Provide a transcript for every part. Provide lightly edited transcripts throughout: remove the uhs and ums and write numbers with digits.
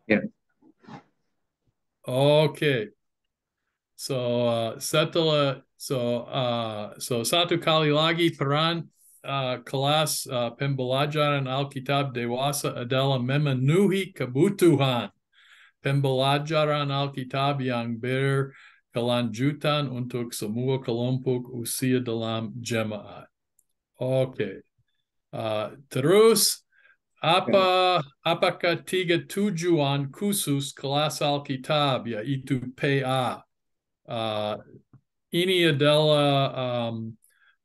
Ya. Oke. So setelah satu kali lagi peran kelas pembelajaran Alkitab dewasa adalah memenuhi kebutuhan pembelajaran Alkitab yang berkelanjutan untuk semua kelompok usia dalam jemaat. Oke. Terus Ya. apakah tiga tujuan khusus kelas Alkitab yaitu PA? Uh, ini adalah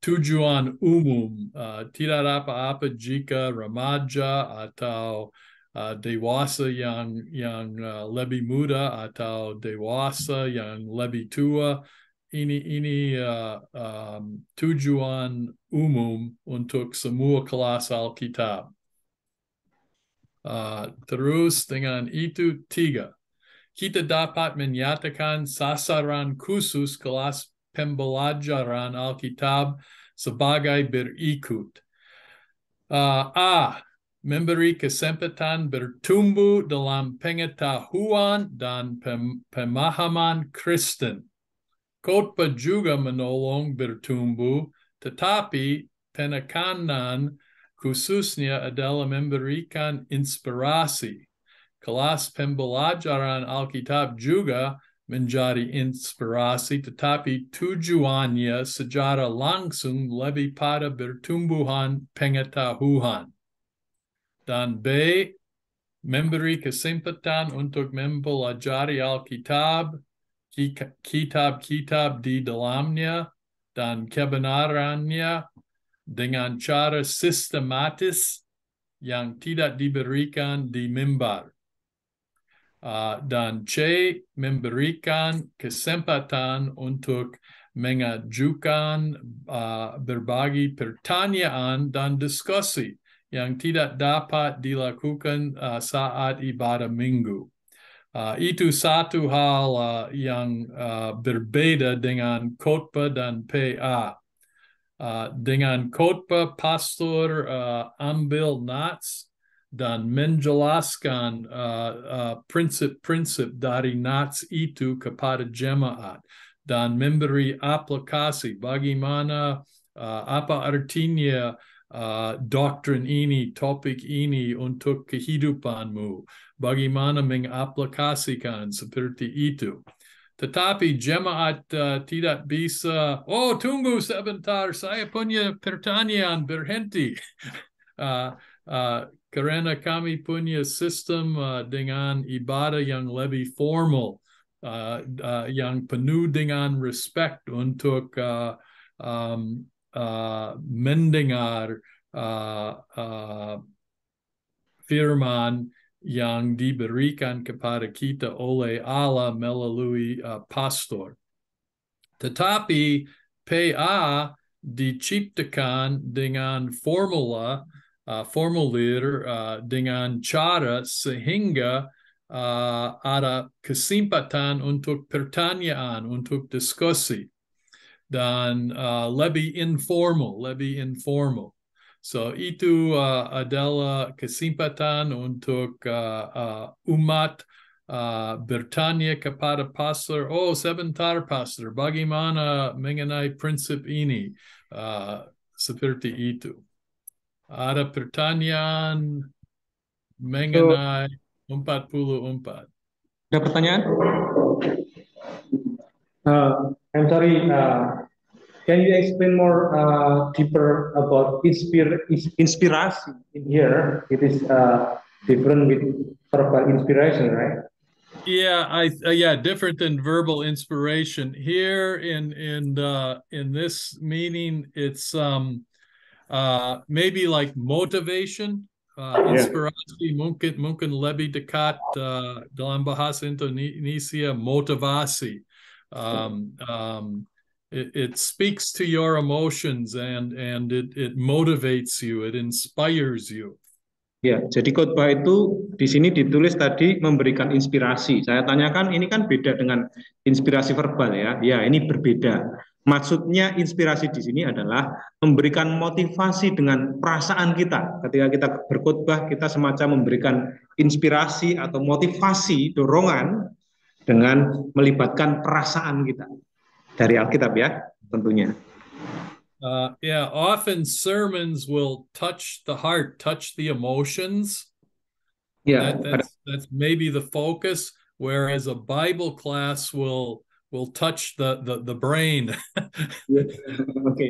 tujuan umum. Tidak apa-apa jika remaja atau dewasa yang lebih muda atau dewasa yang lebih tua. Ini tujuan umum untuk semua kelas Alkitab. Terus dengan itu tiga. Kita dapat menyatakan sasaran khusus kelas pembelajaran Alkitab sebagai berikut. A. Memberi kesempatan bertumbuh dalam pengetahuan dan pemahaman Kristen. Khotbah juga menolong bertumbuh, tetapi penekanan khususnya adalah memberikan inspirasi. Kelas pembelajaran Alkitab juga menjadi inspirasi, tetapi tujuannya secara langsung lebih pada bertumbuhan pengetahuan. Dan B, memberi kesempatan untuk mempelajari Alkitab, kitab-kitab di dalamnya, dan kebenarannya dengan cara sistematis yang tidak diberikan di mimbar. Dan C, memberikan kesempatan untuk mengajukan berbagai pertanyaan dan diskusi yang tidak dapat dilakukan saat ibadah minggu. Itu satu hal yang berbeda dengan khotbah dan PA. Dengan khotbah, pastor ambil nats dan menjelaskan prinsip-prinsip dari nats itu kepada jemaat dan memberi aplikasi bagaimana apa artinya doktrin ini, topik ini untuk kehidupanmu, bagaimana mengaplikasikan seperti itu. Tetapi jemaat tidak bisa, oh tunggu sebentar, saya punya pertanyaan berhenti. Karena kami punya sistem dengan ibadah yang lebih formal, yang penuh dengan respect untuk mendengar firman yang diberikan kepada kita oleh Allah melalui pastor. Tetapi PA diciptakan dengan formulir dengan cara sehingga ada kesempatan untuk pertanyaan, untuk diskusi dan lebih informal. So itu adalah kesempatan untuk umat bertanya kepada pastor, oh sebentar pastor, bagaimana mengenai prinsip ini? Seperti itu. Ada pertanyaan So, mengenai 44. ada pertanyaan? I'm sorry. Can you explain more deeper about inspiration in here? It is different with verbal inspiration, right? Yeah, different than verbal inspiration. Here in this meaning, it's maybe like motivation, Yeah. inspirasi mungkin lebih dekat dalam bahasa Indonesia motivasi. It speaks to your emotions and it motivates you, it inspires you. Ya, jadi khotbah itu di sini ditulis tadi memberikan inspirasi. Saya tanyakan ini kan beda dengan inspirasi verbal ya. Ya, ini berbeda. Maksudnya inspirasi di sini adalah memberikan motivasi dengan perasaan kita. Ketika kita berkhotbah, kita semacam memberikan inspirasi atau motivasi, dorongan dengan melibatkan perasaan kita. Dari Alkitab ya, tentunya. Yeah, often sermons will touch the heart, touch the emotions. Ya, That's maybe the focus, whereas a Bible class will touch the brain. oke.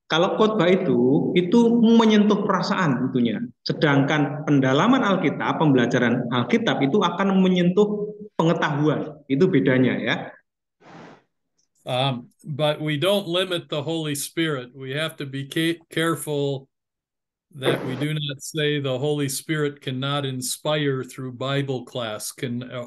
Kalau khotbah itu menyentuh perasaan tentunya. Sedangkan pendalaman Alkitab, pembelajaran Alkitab itu akan menyentuh pengetahuan. Itu bedanya ya. But we don't limit the Holy Spirit. We have to be careful that we do not say the Holy Spirit cannot inspire through Bible class,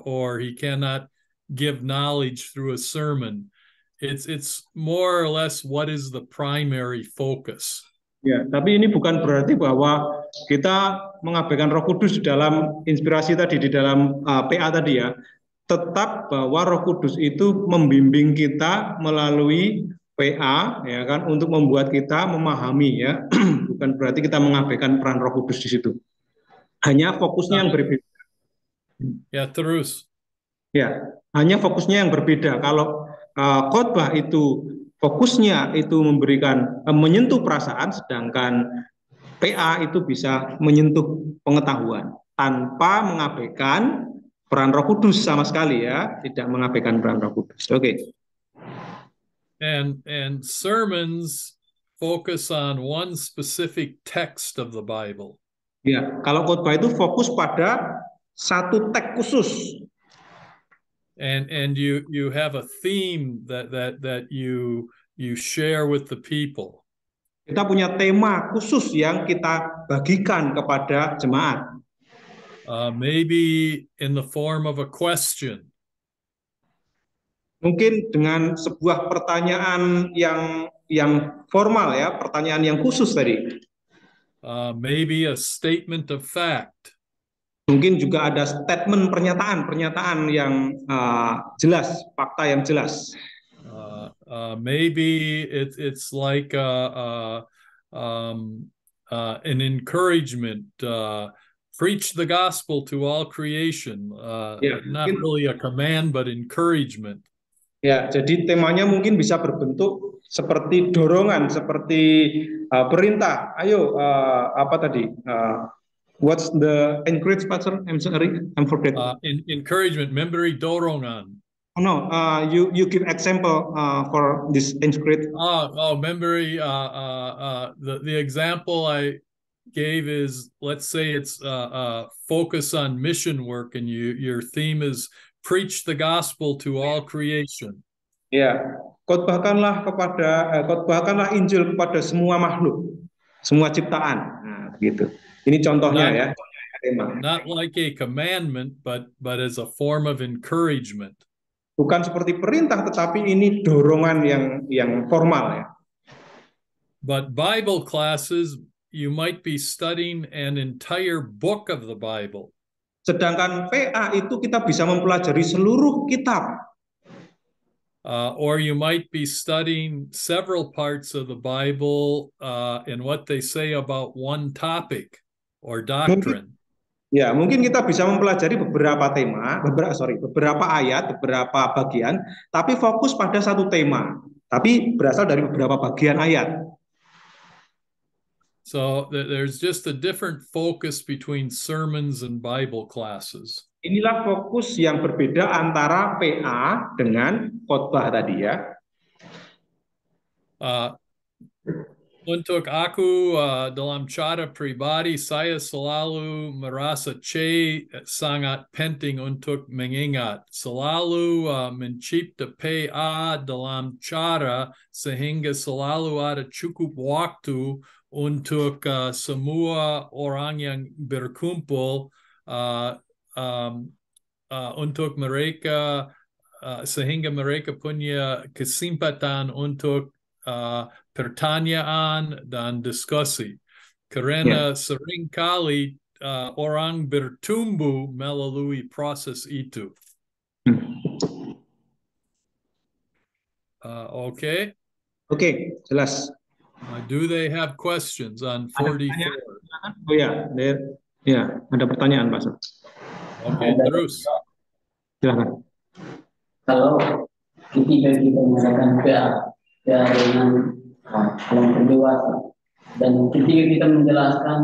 or he cannot give knowledge through a sermon. It's more or less what is the primary focus. Ya, tapi ini bukan berarti bahwa kita mengabaikan Roh Kudus di dalam inspirasi tadi, di dalam PA tadi ya. Tetap bahwa Roh Kudus itu membimbing kita melalui PA ya kan untuk membuat kita memahami ya. Bukan berarti kita mengabaikan peran Roh Kudus di situ. Hanya fokusnya yang berbeda. Ya, terus. Ya, hanya fokusnya yang berbeda. Kalau khotbah itu fokusnya itu memberikan menyentuh perasaan, sedangkan PA itu bisa menyentuh pengetahuan tanpa mengabaikan peran Roh Kudus sama sekali ya, tidak mengabaikan peran Roh Kudus. Oke. And sermons focus on one specific text of the Bible. Ya, kalau khotbah itu fokus pada satu teks khusus. And you have a theme that you share with the people. Kita punya tema khusus yang kita bagikan kepada jemaat. Maybe in the form of a question. Mungkin dengan sebuah pertanyaan yang formal ya, pertanyaan yang khusus tadi. Maybe a statement of fact. Mungkin juga ada statement pernyataan yang jelas, fakta yang jelas. Maybe it's like an encouragement. Preach the gospel to all creation. Not really a command, but encouragement. Ya, jadi temanya mungkin bisa berbentuk seperti dorongan, seperti perintah. Ayo, apa tadi? What's the encourage, Pastor? I'm sorry, I'm forget. Encouragement, memberi dorongan. Oh, no, you give example for this encourage. Memberi. The example I gave is, let's say it's focus on mission work, and your theme is preach the gospel to all creation. Ya, khotbahkanlah Injil kepada semua makhluk, semua ciptaan. Nah, begitu. Ini contohnya ya. Not like a commandment, but as a form of encouragement. Bukan seperti perintah, tetapi ini dorongan yang formal ya. But Bible classes, you might be studying an entire book of the Bible. Sedangkan PA itu kita bisa mempelajari seluruh kitab. Or you might be studying several parts of the Bible and what they say about one topic or doctrine. Mungkin kita bisa mempelajari beberapa ayat, beberapa bagian, tapi fokus pada satu tema, tapi berasal dari beberapa bagian ayat. So there's just a different focus between sermons and Bible classes. Inilah fokus yang berbeda antara PA dengan khotbah tadi ya. Untuk aku dalam cara pribadi, saya selalu merasa sangat penting untuk mengingat, selalu mencipta PA dalam cara sehingga selalu ada cukup waktu untuk semua orang yang berkumpul, untuk mereka sehingga mereka punya kesempatan untuk pertanyaan dan diskusi. Karena seringkali orang bertumbuh melalui proses itu. Okay. Oke, jelas. Do they have questions on Ada 44? pertanyaan? Oh ya, ya, ada pertanyaan, Pak. Oke, terus. Silakan. Kalau ketika kita menggunakan PA dengan kelompok dewasa dan ketika kita menjelaskan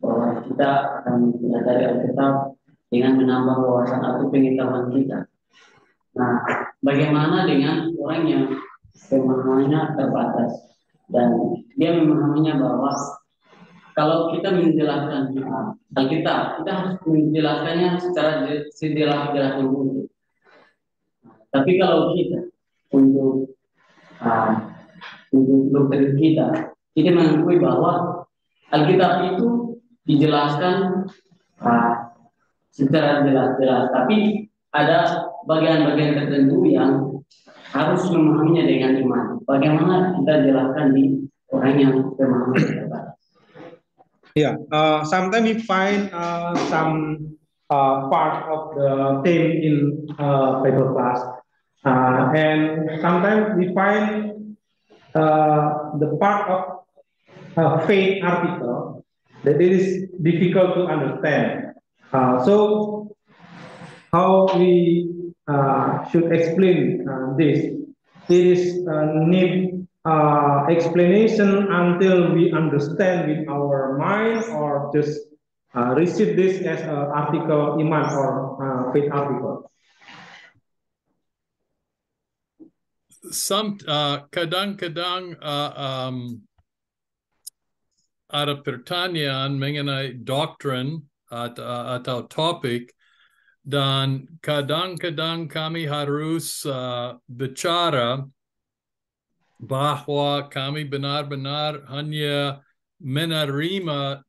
bahwa kita akan mempelajari Alkitab dengan menambah wawasan atau pengetahuan kita. Nah, bagaimana dengan orang yang pemahamannya terbatas dan dia memahaminya bahwa kalau kita menjelaskan Alkitab, kita harus menjelaskannya secara sejelas-jelasnya dulu. Tapi kalau kita untuk doktrin kita mengakui bahwa Alkitab itu dijelaskan secara jelas-jelas, tapi ada bagian-bagian tertentu yang harus memahaminya dengan iman. Bagaimana kita jelaskan di orang yang memahami terbatas? Yeah, sometimes we find some part of the theme in Bible class, and sometimes we find the part of faith article that it is difficult to understand. So, how we should explain this? It is need explanation until we understand with our mind, or just receive this as an article iman or faith article. Some kadang-kadang ada pertanyaan mengenai doctrine atau topik, dan kadang-kadang kami harus bicara bahwa kami benar-benar hanya menerima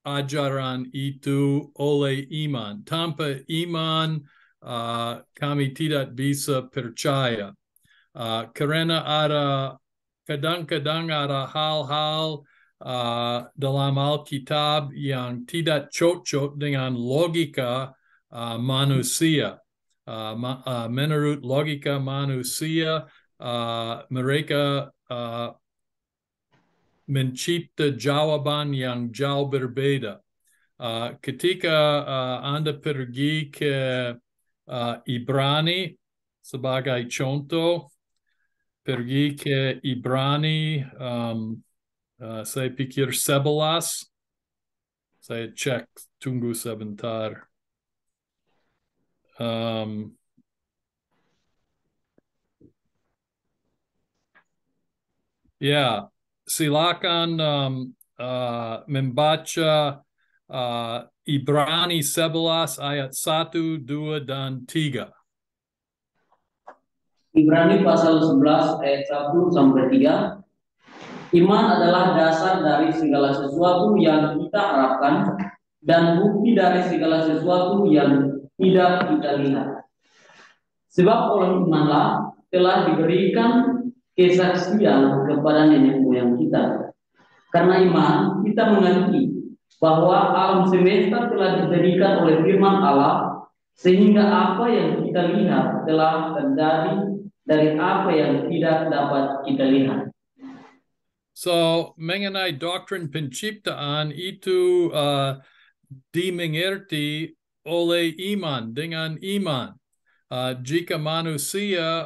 ajaran itu oleh iman. Tanpa iman, kami tidak bisa percaya. Karena ada kadang-kadang ada hal-hal dalam Alkitab yang tidak cocok dengan logika manusia. Menurut logika manusia, mereka mencipta jawaban yang jauh berbeda. Ketika Anda pergi ke Ibrani, sebagai contoh, pergi ke Ibrani, saya pikir 11, saya cek, tunggu sebentar. Ya, silakan membaca Ibrani 11 ayat 1, 2, dan 3. Ibrani pasal 11 ayat 1 sampai 3. Iman adalah dasar dari segala sesuatu yang kita harapkan dan bukti dari segala sesuatu yang tidak kita lihat. Sebab oleh imanlah telah diberikan kesaksian kepada nenek moyang kita. Karena iman kita mengerti bahwa alam semesta telah dijadikan oleh firman Allah, sehingga apa yang kita lihat telah terjadi dari apa yang tidak dapat kita lihat. So, mengenai doktrin penciptaan itu dimengerti oleh iman, dengan iman. Jika manusia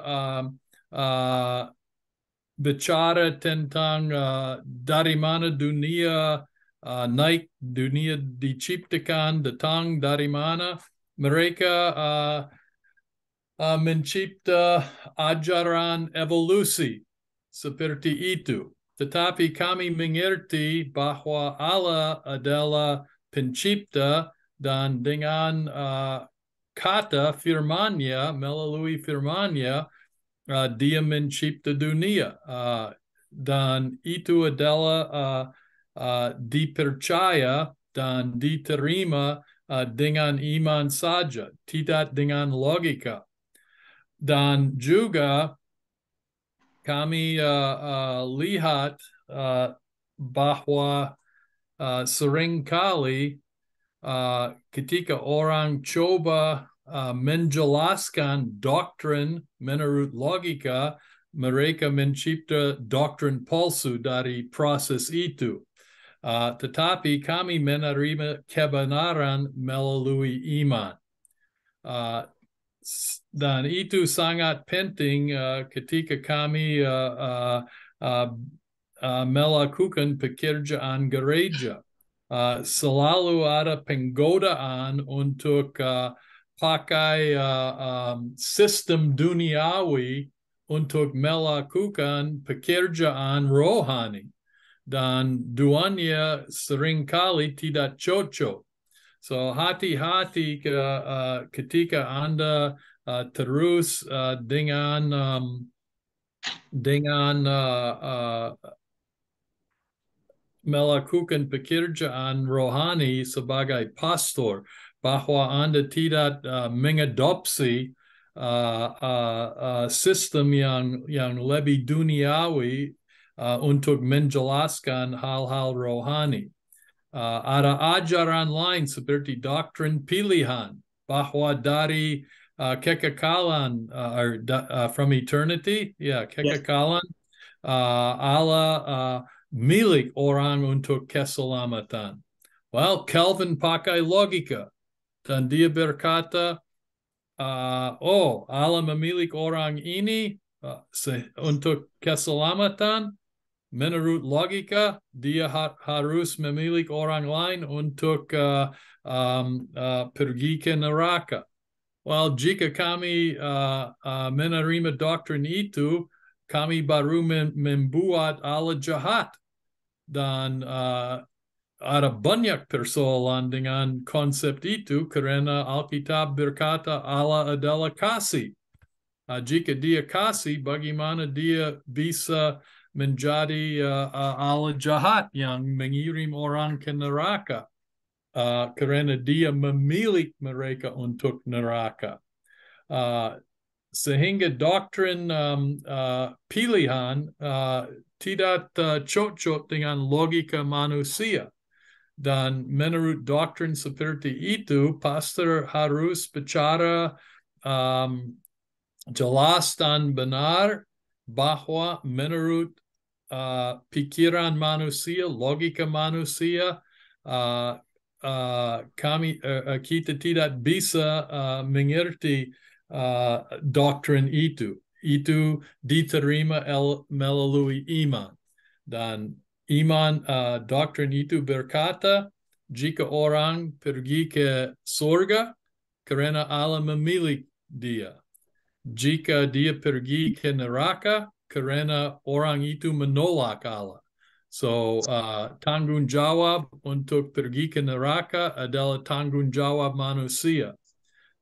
bicara tentang dari mana dunia naik, dunia diciptakan, datang dari mana, mereka mencipta ajaran evolusi seperti itu. Tetapi kami mengerti bahwa Allah adalah pencipta, dan dengan kata firman-Nya, melalui firman-Nya, dia mencipta dunia, dan itu adalah dipercaya dan diterima dengan iman saja, tidak dengan logika. Dan juga kami lihat bahwa seringkali ketika orang coba menjelaskan doktrin menurut logika, mereka mencipta doktrin palsu dari proses itu. Tetapi kami menerima kebenaran melalui iman. Dan itu sangat penting ketika kami melakukan pekerjaan gereja. Selalu ada penggodaan untuk pakai sistem duniawi untuk melakukan pekerjaan rohani. Dan duanya seringkali tidak cocok. So hati-hati ketika Anda terus dengan melakukan pekerjaan rohani sebagai pastor, bahwa Anda tidak mengadopsi sistem yang lebih duniawi untuk menjelaskan hal-hal rohani. Ada ajaran lain seperti doktrin pilihan, bahwa dari kekekalan from eternity, kekekalan Allah milik orang untuk keselamatan. Well, Calvin pakai logika dan dia berkata, Allah memilih orang ini untuk keselamatan. Menurut logika, dia harus memilih orang lain untuk pergi ke neraka. Well, jika kami menerima doktrin itu, kami baru membuat Allah jahat. Dan ada banyak persoalan dengan konsep itu karena Alkitab berkata Allah adalah kasih. Jika dia kasih, bagaimana dia bisa menjadi Allah jahat yang mengirim orang ke neraka karena dia memilih mereka untuk neraka. Sehingga doktrin pilihan tidak cocok dengan logika manusia. Dan menurut doktrin seperti itu, pastor harus bicara jelas dan benar bahwa menurut pikiran manusia, logika manusia, kita tidak bisa mengerti doktrin itu. Itu diterima melalui iman. Dan iman doktrin itu berkata, jika orang pergi ke surga, karena Allah memilih dia. Jika dia pergi ke neraka, karena orang itu menolak Allah. So, tanggung jawab untuk pergi ke neraka adalah tanggung jawab manusia.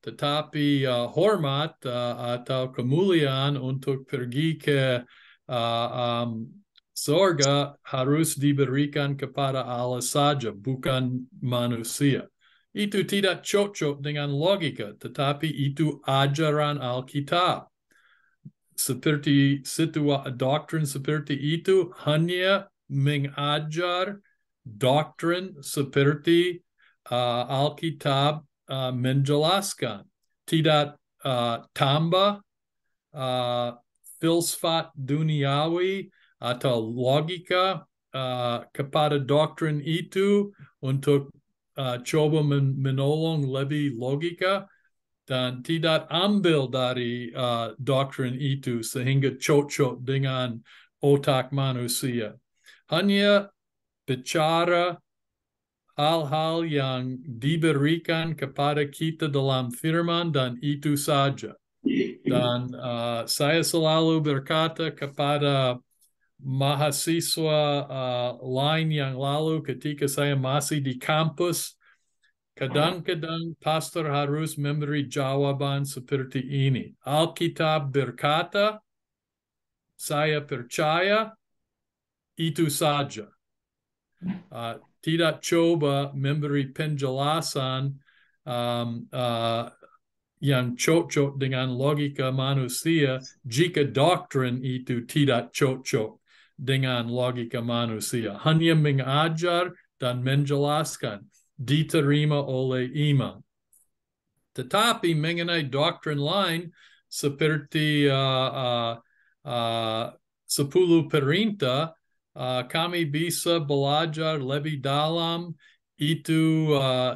Tetapi hormat atau kemuliaan untuk pergi ke surga harus diberikan kepada Allah saja, bukan manusia. Itu tidak cocok dengan logika, tetapi itu ajaran Alkitab. Seperti doktrin seperti itu hanya mengajar doktrin seperti Alkitab menjelaskan. Tidak tambah filsafat duniawi atau logika kepada doktrin itu untuk coba menolong lebih logika dan tidak ambil dari doktrin itu sehingga cocok dengan otak manusia. Hanya bicara hal-hal yang diberikan kepada kita dalam firman dan itu saja. Dan saya selalu berkata kepada mahasiswa lain yang lalu ketika saya masih di kampus, kadang-kadang pastor harus memberi jawaban seperti ini. Alkitab berkata, saya percaya, itu saja. Tidak coba memberi penjelasan yang cocok dengan logika manusia jika doktrin itu tidak cocok dengan logika manusia. Hanya mengajar dan menjelaskan, diterima oleh iman. Tetapi mengenai doktrin lain seperti sepuluh perintah, kami bisa belajar lebih dalam, itu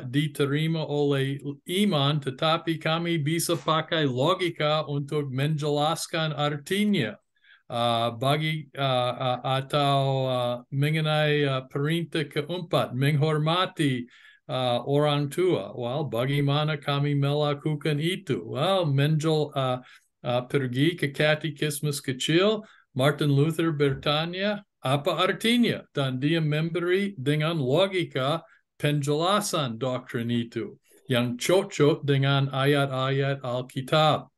diterima oleh iman, tetapi kami bisa pakai logika untuk menjelaskan artinya. Atau mengenai perintah keempat, menghormati orang tua. Well, bagaimana kami melakukan itu? Well, pergi ke katekismus kecil, Martin Luther bertanya, apa artinya? Dan dia memberi dengan logika penjelasan doktrin itu yang cocok dengan ayat-ayat Alkitab.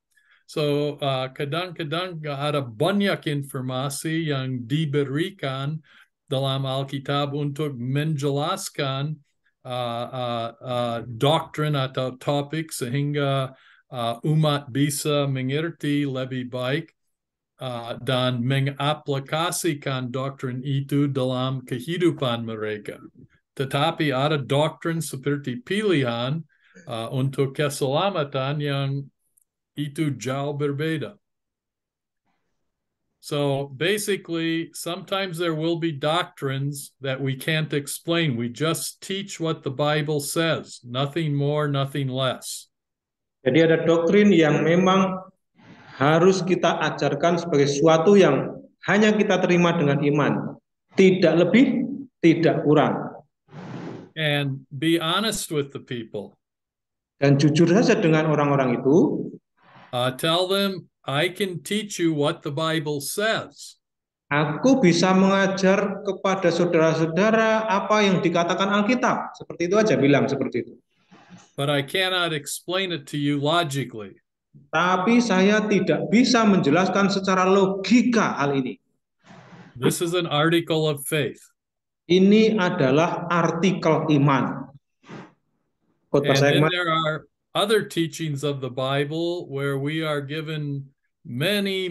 So, kadang-kadang ada banyak informasi yang diberikan dalam Alkitab untuk menjelaskan doktrin atau topik sehingga umat bisa mengerti lebih baik dan mengaplikasikan doktrin itu dalam kehidupan mereka. Tetapi ada doktrin seperti pilihan untuk keselamatan yang itu jauh berbeda. So basically, sometimes there will be doctrines that we can't explain. We just teach what the Bible says, nothing more, nothing less. Jadi ada doktrin yang memang harus kita ajarkan sebagai sesuatu yang hanya kita terima dengan iman. Tidak lebih, tidak kurang. And be honest with the people. Dan jujur saja dengan orang-orang itu. Tell them, I can teach you what the Bible says. Aku bisa mengajar kepada saudara-saudara apa yang dikatakan Alkitab. Seperti itu aja, bilang seperti itu. But I cannot explain it to you logically. Tapi saya tidak bisa menjelaskan secara logika hal ini. This is an article of faith. Ini adalah artikel iman. And then there are other teachings of the Bible where we are given many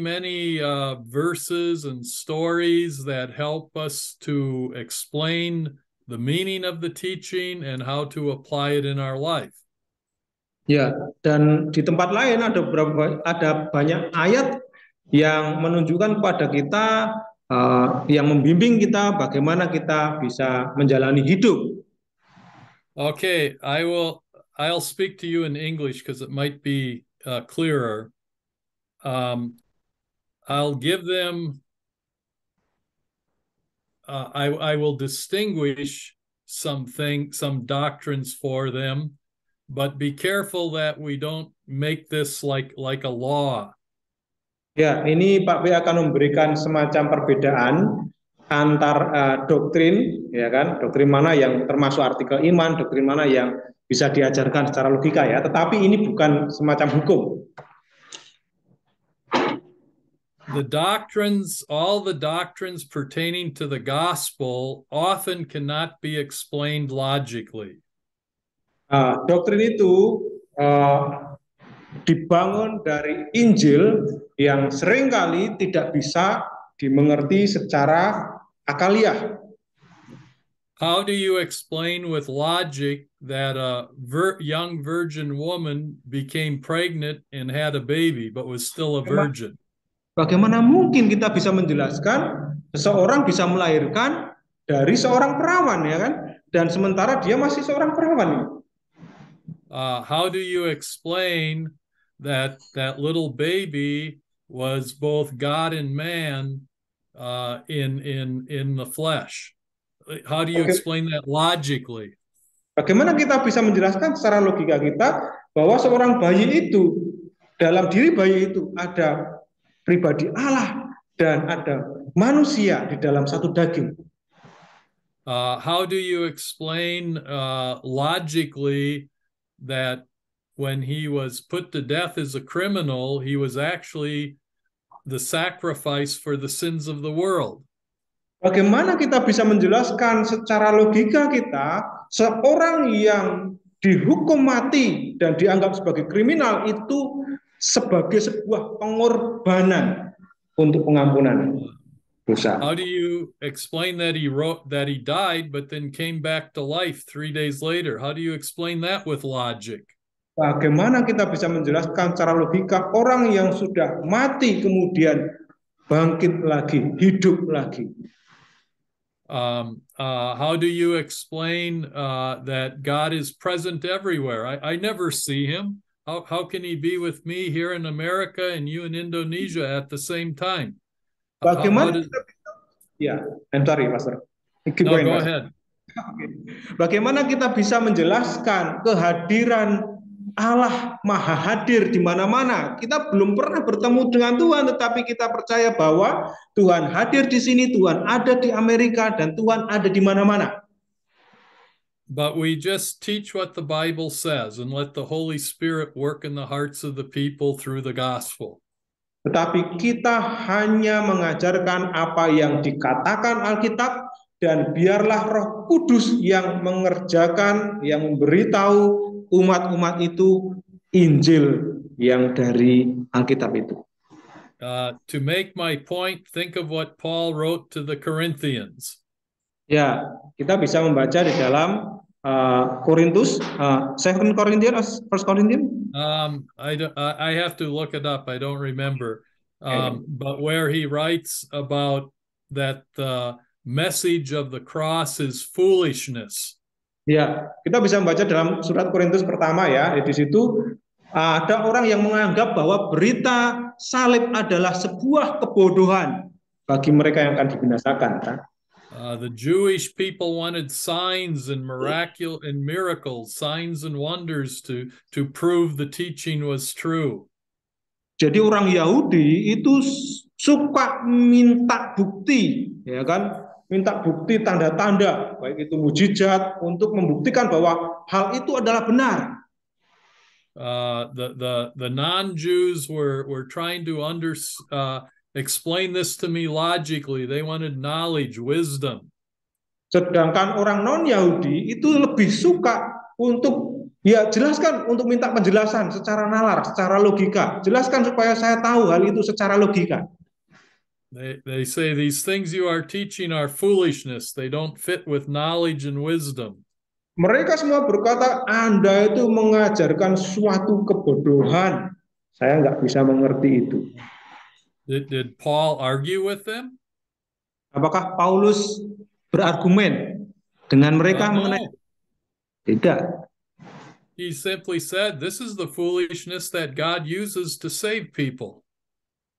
verses and stories that help us to explain the meaning of the teaching and how to apply it in our life. Ya, dan di tempat lain ada banyak ayat yang menunjukkan kepada kita, yang membimbing kita bagaimana kita bisa menjalani hidup. Okay, I'll speak to you in English because it might be clearer. I'll give them, I will distinguish some doctrines for them, but be careful that we don't make this like a law. Ya, ini Pak B akan memberikan semacam perbedaan antar doktrin, ya kan? Doktrin mana yang termasuk artikel iman, doktrin mana yang bisa diajarkan secara logika ya, tetapi ini bukan semacam hukum. All the doctrines pertaining to the gospel often cannot be explained logically. Doktrin itu dibangun dari Injil yang seringkali tidak bisa dimengerti secara akaliah. How do you explain with logic that a young virgin woman became pregnant and had a baby but was still a virgin? Bagaimana mungkin kita bisa menjelaskan seseorang bisa melahirkan dari seorang perawan, ya kan? Dan sementara dia masih seorang perawan. How do you explain that little baby was both God and man in the flesh? How do you explain that logically? Bagaimana kita bisa menjelaskan secara logika kita bahwa seorang bayi itu, dalam diri bayi itu ada pribadi Allah dan ada manusia di dalam satu daging? How do you explain logically that when he was put to death as a criminal, he was actually the sacrifice for the sins of the world? Bagaimana kita bisa menjelaskan secara logika kita seorang yang dihukum mati dan dianggap sebagai kriminal itu sebagai sebuah pengorbanan untuk pengampunan dosa? How do you explain that he died but then came back to life 3 days later? How do you explain that with logic? Bagaimana kita bisa menjelaskan secara logika orang yang sudah mati kemudian bangkit lagi, hidup lagi. How do you explain that God is present everywhere? I never see him. How can he be with me here in America and you in Indonesia at the same time? Bagaimana ya, I'm sorry, Pastor. No, go ahead. Bagaimana kita bisa menjelaskan kehadiran Allah Maha Hadir di mana-mana? Kita belum pernah bertemu dengan Tuhan, tetapi kita percaya bahwa Tuhan hadir di sini, Tuhan ada di Amerika, dan Tuhan ada di mana-mana. But we just teach what the Bible says and let the Holy Spirit work in the hearts of the people through the gospel. Tetapi kita hanya mengajarkan apa yang dikatakan Alkitab, dan biarlah Roh Kudus yang mengerjakan, yang memberitahu umat-umat itu Injil yang dari Alkitab itu. To make my point, think of what Paul wrote to the Corinthians. Ya, kita bisa membaca di dalam Korintus, Second Corinthians, First Corinthians. I have to look it up. I don't remember. But where he writes about that the message of the cross is foolishness. Ya, kita bisa membaca dalam surat Korintus pertama ya. Di situ ada orang yang menganggap bahwa berita salib adalah sebuah kebodohan bagi mereka yang akan dibinasakan. Kan? The Jewish people wanted signs and miracles, signs and wonders to prove the teaching was true. Jadi orang Yahudi itu suka minta bukti, ya kan? Minta bukti tanda-tanda, baik itu mujizat, untuk membuktikan bahwa hal itu adalah benar. The non-Jews were trying to explain this to me logically. They wanted knowledge, wisdom. Sedangkan orang non-Yahudi itu lebih suka untuk jelaskan, untuk minta penjelasan secara nalar, secara logika. Jelaskan supaya saya tahu hal itu secara logika. They say these things you are teaching are foolishness. They don't fit with knowledge and wisdom. Mereka semua berkata, Anda itu mengajarkan suatu kebodohan. Saya nggak bisa mengerti itu. Did Paul argue with them? Apakah Paulus berargumen dengan mereka mengenai? Tidak. He simply said, this is the foolishness that God uses to save people.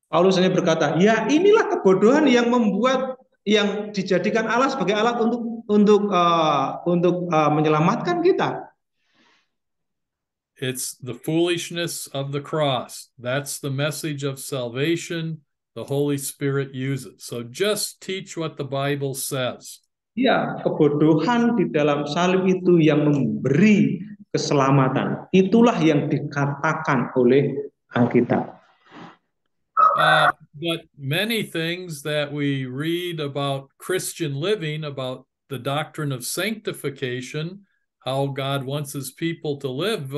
Paulus hanya berkata, ya inilah kebodohan yang dijadikan Allah sebagai alat untuk menyelamatkan kita. It's the foolishness of the cross. That's the message of salvation the Holy Spirit uses. So just teach what the Bible says. Ya, kebodohan di dalam salib itu yang memberi keselamatan. Itulah yang dikatakan oleh Alkitab. But many things that we read about Christian living, about the doctrine of sanctification, how God wants his people to live,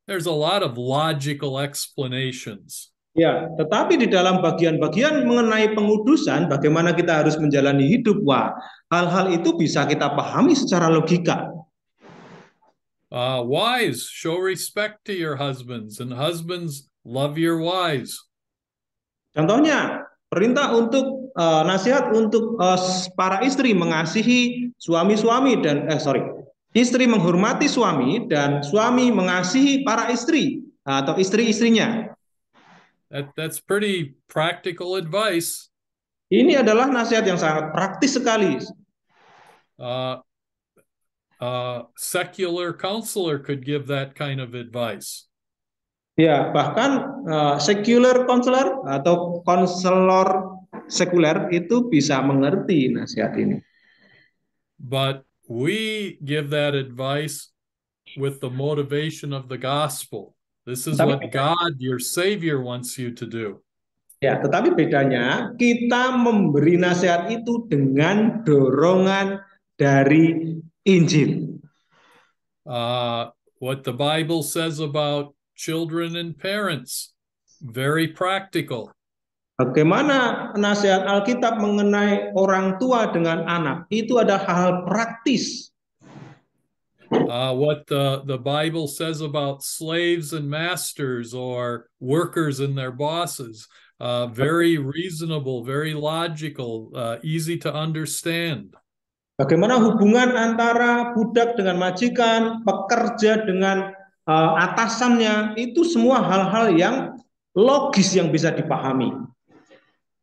there's a lot of logical explanations. Ya, tetapi di dalam bagian-bagian mengenai pengudusan, bagaimana kita harus menjalani hidup, hal-hal itu bisa kita pahami secara logika. Wives, show respect to your husbands, and husbands, love your wives. Contohnya, perintah untuk nasihat untuk para istri mengasihi suami-suami dan istri menghormati suami dan suami mengasihi para istri atau istri-istrinya. That's pretty practical advice. Ini adalah nasihat yang sangat praktis sekali. Secular counselor could give that kind of advice. Ya, bahkan secular counselor atau konselor sekuler itu bisa mengerti nasihat ini. But we give that advice with the motivation of the gospel. This is what God, your Savior, wants you to do. Ya, tetapi bedanya kita memberi nasihat itu dengan dorongan dari Injil. What the Bible says about children and parents, very practical. Bagaimana nasihat Alkitab mengenai orang tua dengan anak, itu ada hal praktis. what the Bible says about slaves and masters or workers and their bosses. Very reasonable, very logical, easy to understand. Bagaimana hubungan antara budak dengan majikan, pekerja dengan atasannya, itu semua hal-hal yang logis yang bisa dipahami.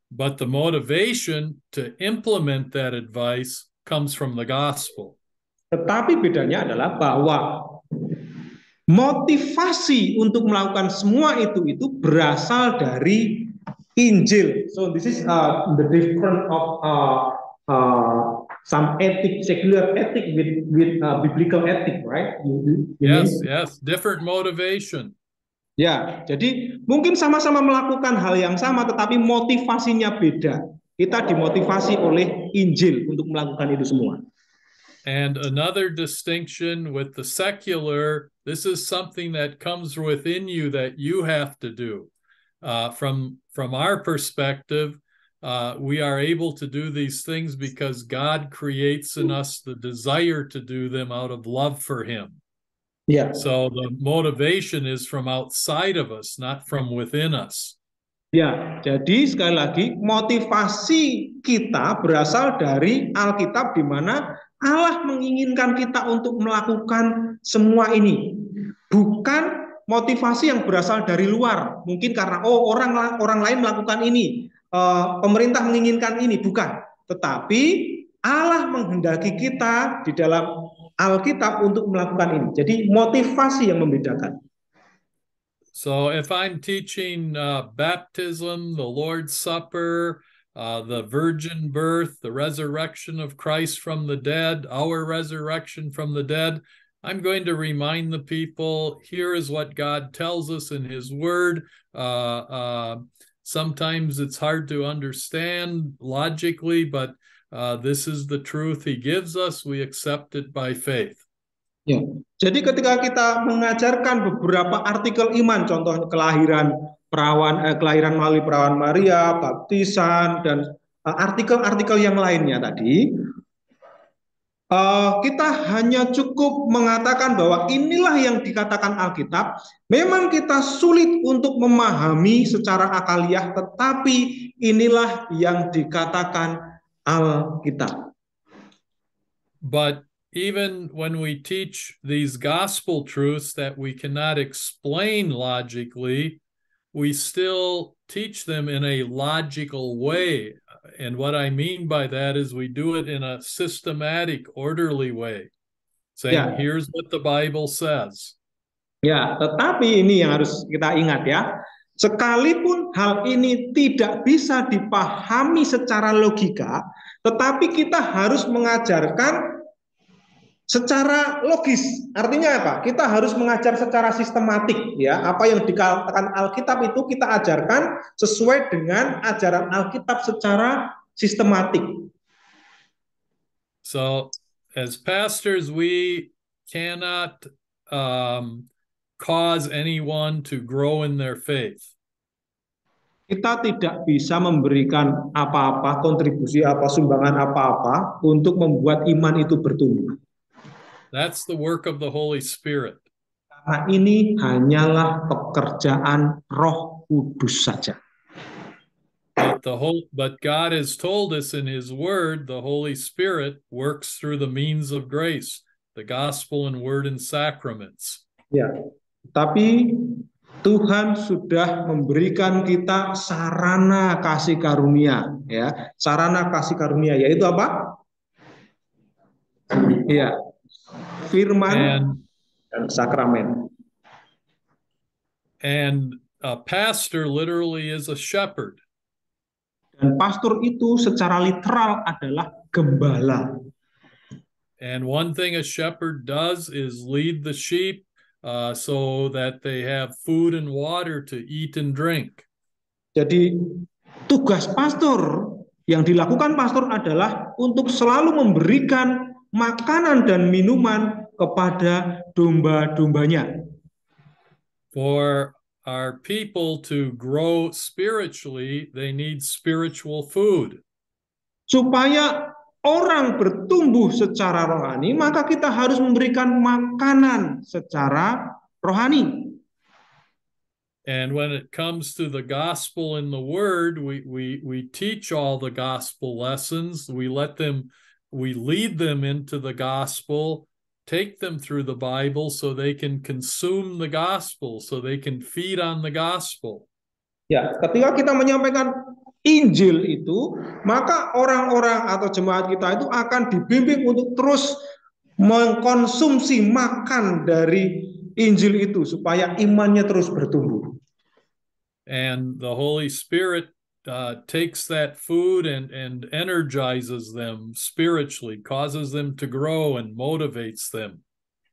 But the motivation to implement that advice comes from the gospel. Tetapi bedanya adalah bahwa motivasi untuk melakukan semua itu berasal dari Injil. So this is the difference of some ethic, secular ethic with biblical ethic, right? Yes, yes, different motivation. Ya, jadi mungkin sama-sama melakukan hal yang sama, tetapi motivasinya beda. Kita dimotivasi oleh Injil untuk melakukan itu semua. And another distinction with the secular, this is something that comes within you that you have to do. From our perspective, we are able to do these things because God creates in us the desire to do them out of love for Him. Yeah. So the motivation is from outside of us, not from within us. Ya, jadi sekali lagi motivasi kita berasal dari Alkitab di mana Allah menginginkan kita untuk melakukan semua ini. Bukan motivasi yang berasal dari luar. Mungkin karena orang lain melakukan ini, pemerintah menginginkan ini, bukan. Tetapi Allah menghendaki kita di dalam Alkitab untuk melakukan ini. Jadi motivasi yang membedakan. So if I'm teaching baptism, the Lord's Supper, the virgin birth, the resurrection of Christ from the dead, our resurrection from the dead, I'm going to remind the people, here is what God tells us in His Word. Sometimes it's hard to understand logically, but this is the truth He gives us. We accept it by faith. Ya, jadi ketika kita mengajarkan beberapa artikel iman, contohnya kelahiran melalui perawan Maria, baptisan, dan artikel-artikel yang lainnya tadi, kita hanya cukup mengatakan bahwa inilah yang dikatakan Alkitab. Memang kita sulit untuk memahami secara akaliah, tetapi inilah yang dikatakan Alkitab. But even when we teach these gospel truths that we cannot explain logically, we still teach them in a logical way. And what I mean by that is we do it in a systematic, orderly way, saying, here's what the Bible says. Ya, tetapi ini yang harus kita ingat ya. Sekalipun hal ini tidak bisa dipahami secara logika, tetapi kita harus mengajarkan secara logis. Artinya apa? Kita harus mengajar secara sistematik ya. Apa yang dikatakan Alkitab itu kita ajarkan sesuai dengan ajaran Alkitab secara sistematik. So as pastors we cannot cause anyone to grow in their faith. Kita tidak bisa memberikan apa-apa, kontribusi apa, sumbangan apa-apa untuk membuat iman itu bertumbuh. That's the work of the Holy Spirit. Karena ini hanyalah pekerjaan Roh Kudus saja. But God has told us in His Word, the Holy Spirit works through the means of grace, the gospel and word and sacraments. Ya, tapi Tuhan sudah memberikan kita sarana kasih karunia, ya, sarana kasih karunia, yaitu apa? Ya. Firman dan sakramen. And a pastor literally is a shepherd. Dan pastor itu secara literal adalah gembala. And one thing a shepherd does is lead the sheep so that they have food and water to eat and drink. Jadi tugas pastor yang dilakukan pastor adalah untuk selalu memberikan makanan dan minuman kepada domba-dombanya. For our people to grow spiritually, they need spiritual food. Supaya orang bertumbuh secara rohani, maka kita harus memberikan makanan secara rohani. And when it comes to the gospel and the word, we teach all the gospel lessons. We lead them into the gospel, take them through the Bible so they can consume the gospel, so they can feed on the gospel. Ya, ketika kita menyampaikan Injil itu, maka orang-orang atau jemaat kita itu akan dibimbing untuk terus mengkonsumsi makan dari Injil itu supaya imannya terus bertumbuh. And the Holy Spirit takes that food and energizes them spiritually, causes them to grow and motivates them.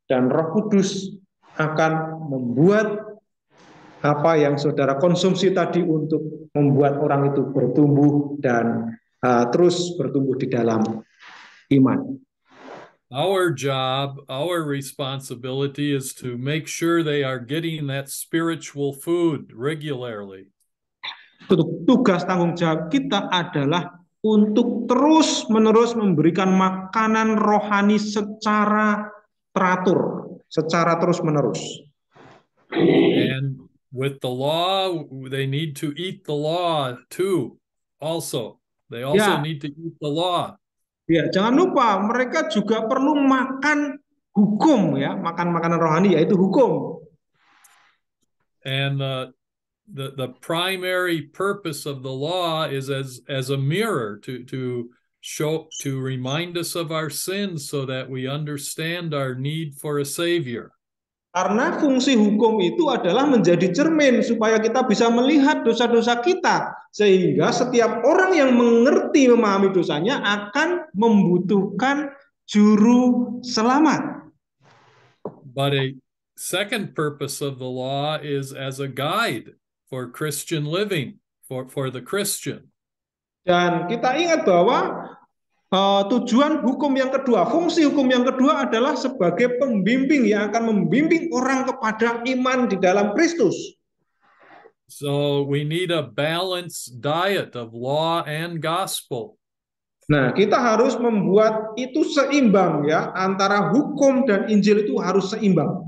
Dan Roh Kudus akan membuat apa yang saudara konsumsi tadi untuk membuat orang itu bertumbuh dan terus bertumbuh di dalam iman. Our job, our responsibility is to make sure they are getting that spiritual food regularly. Tugas tanggung jawab kita adalah untuk terus-menerus memberikan makanan rohani secara teratur, secara terus-menerus. And with the law, they need to eat the law too. Also, they also need to eat the law. Ya, jangan lupa mereka juga perlu makan hukum, ya, makan makanan rohani, yaitu hukum. And the primary purpose of the law is as a mirror to remind us of our sins so that we understand our need for a savior. Karena fungsi hukum itu adalah menjadi cermin supaya kita bisa melihat dosa-dosa kita, sehingga setiap orang yang mengerti memahami dosanya akan membutuhkan juru selamat. But a second purpose of the law is as a guide for Christian living, for the Christian. Dan kita ingat bahwa tujuan hukum yang kedua, fungsi hukum yang kedua adalah sebagai pembimbing yang akan membimbing orang kepada iman di dalam Kristus. So we need a balanced diet of law and gospel. Nah, kita harus membuat itu seimbang, ya, antara hukum dan Injil itu harus seimbang.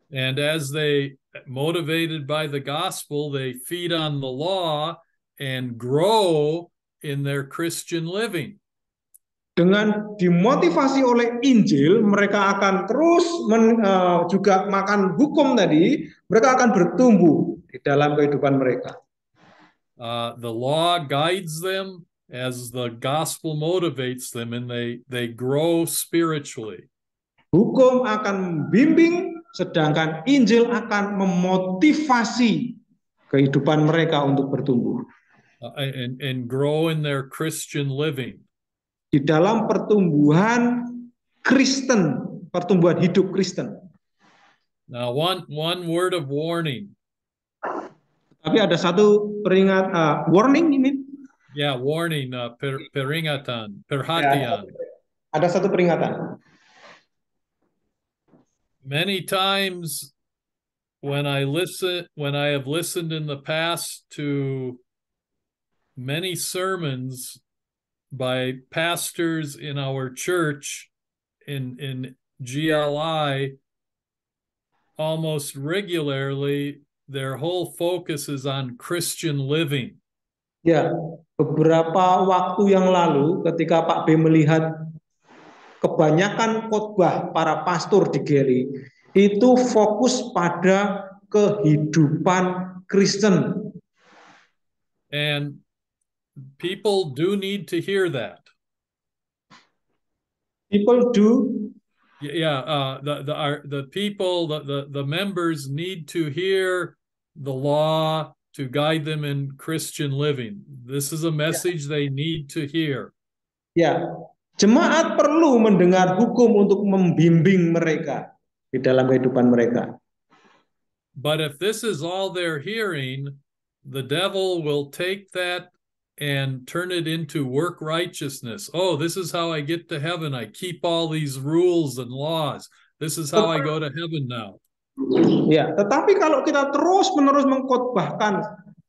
And as they motivated by the gospel, they feed on the law and grow in their Christian living. Dengan dimotivasi oleh Injil, mereka akan terus juga makan hukum tadi, mereka akan bertumbuh di dalam kehidupan mereka. The law guides them as the gospel motivates them, and they grow spiritually. Hukum akan membimbing, sedangkan Injil akan memotivasi kehidupan mereka untuk bertumbuh. And grow in their Christian living. Di dalam pertumbuhan Kristen, pertumbuhan hidup Kristen. Now, one word of warning. Tapi ada satu warning ini. Yeah, warning, peringatan, perhatian. Ya, ada satu peringatan. Many times when I have listened in the past to many sermons by pastors in our church in GLI, almost regularly their whole focus is on Christian living. Ya, beberapa waktu yang lalu ketika Pak B melihat kebanyakan khotbah para pastor di GLI itu fokus pada kehidupan Kristen. And people do need to hear that. People do. Yeah, the people, the members need to hear the law to guide them in Christian living. This is a message they need to hear. Ya, jemaat perlu mendengar hukum untuk membimbing mereka di dalam kehidupan mereka. But if this is all they're hearing, the devil will take that and turn it into work righteousness. Oh, this is how I get to heaven. I keep all these rules and laws. This is how I go to heaven now. Ya, tetapi kalau kita terus-menerus mengkhotbahkan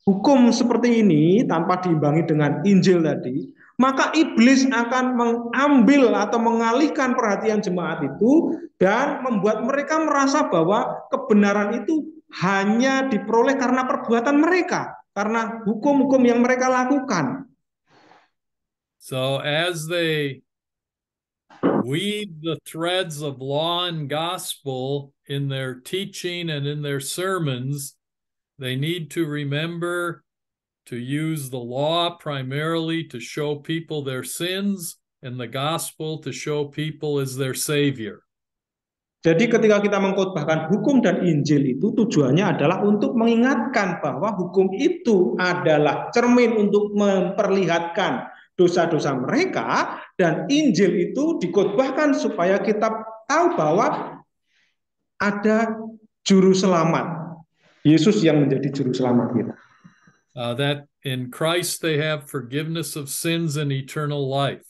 hukum seperti ini tanpa diimbangi dengan Injil tadi, maka iblis akan mengambil atau mengalihkan perhatian jemaat itu dan membuat mereka merasa bahwa kebenaran itu hanya diperoleh karena perbuatan mereka, karena hukum-hukum yang mereka lakukan. So as they weave the threads of law and gospel in their teaching and in their sermons, they need to remember to use the law primarily to show people their sins and the gospel to show people as their savior. Jadi ketika kita mengkhotbahkan hukum dan Injil itu tujuannya adalah untuk mengingatkan bahwa hukum itu adalah cermin untuk memperlihatkan dosa-dosa mereka, dan Injil itu dikhotbahkan supaya kita tahu bahwa ada juru selamat, Yesus yang menjadi juru selamat kita. That in Christ they have forgiveness of sins and eternal life.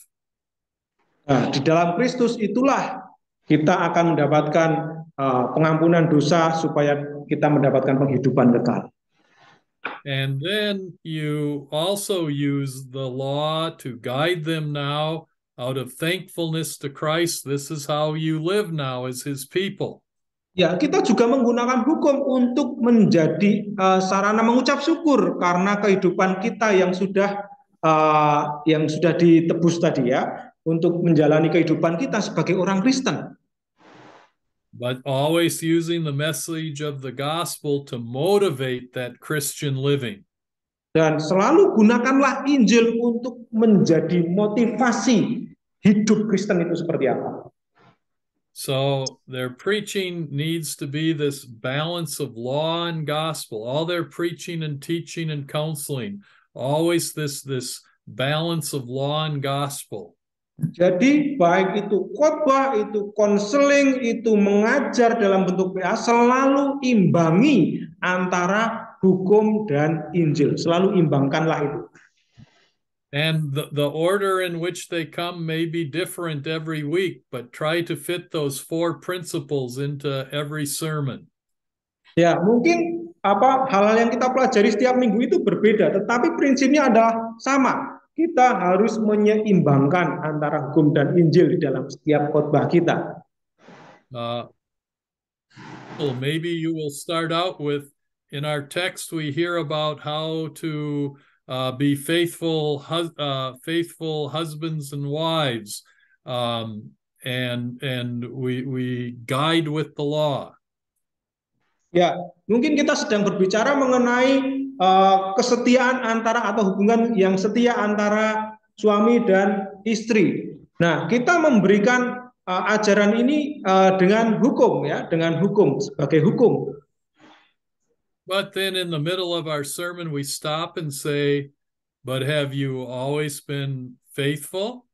Nah, di dalam Kristus itulah kita akan mendapatkan pengampunan dosa supaya kita mendapatkan penghidupan kekal. And then you also use the law to guide them now out of thankfulness to Christ. This is how you live now as his people. Ya, kita juga menggunakan hukum untuk menjadi sarana mengucap syukur karena kehidupan kita yang sudah ditebus tadi ya, untuk menjalani kehidupan kita sebagai orang Kristen. But always using the message of the gospel to motivate that Christian living. Dan selalu gunakanlah Injil untuk menjadi motivasi hidup Kristen itu seperti apa. So their preaching needs to be this balance of law and gospel. All their preaching and teaching and counseling, always this balance of law and gospel. Jadi baik itu khotbah, itu konseling, itu mengajar dalam bentuk PA, selalu imbangi antara hukum dan Injil. Selalu imbangkanlah itu. And the order in which they come may be different every week, but try to fit those 4 principles into every sermon. Ya, mungkin hal-hal yang kita pelajari setiap minggu itu berbeda, tetapi prinsipnya adalah sama. Kita harus menyeimbangkan antara hukum dan Injil di dalam setiap khotbah kita. Maybe you will start out with, in our text we hear about how to be faithful husbands and wives, and we guide with the law. Ya, mungkin kita sedang berbicara mengenai kesetiaan antara atau hubungan yang setia antara suami dan istri. Nah, kita memberikan ajaran ini dengan hukum ya, dengan hukum sebagai hukum. But then in the middle of our sermon, we stop and say, but have you always been faithful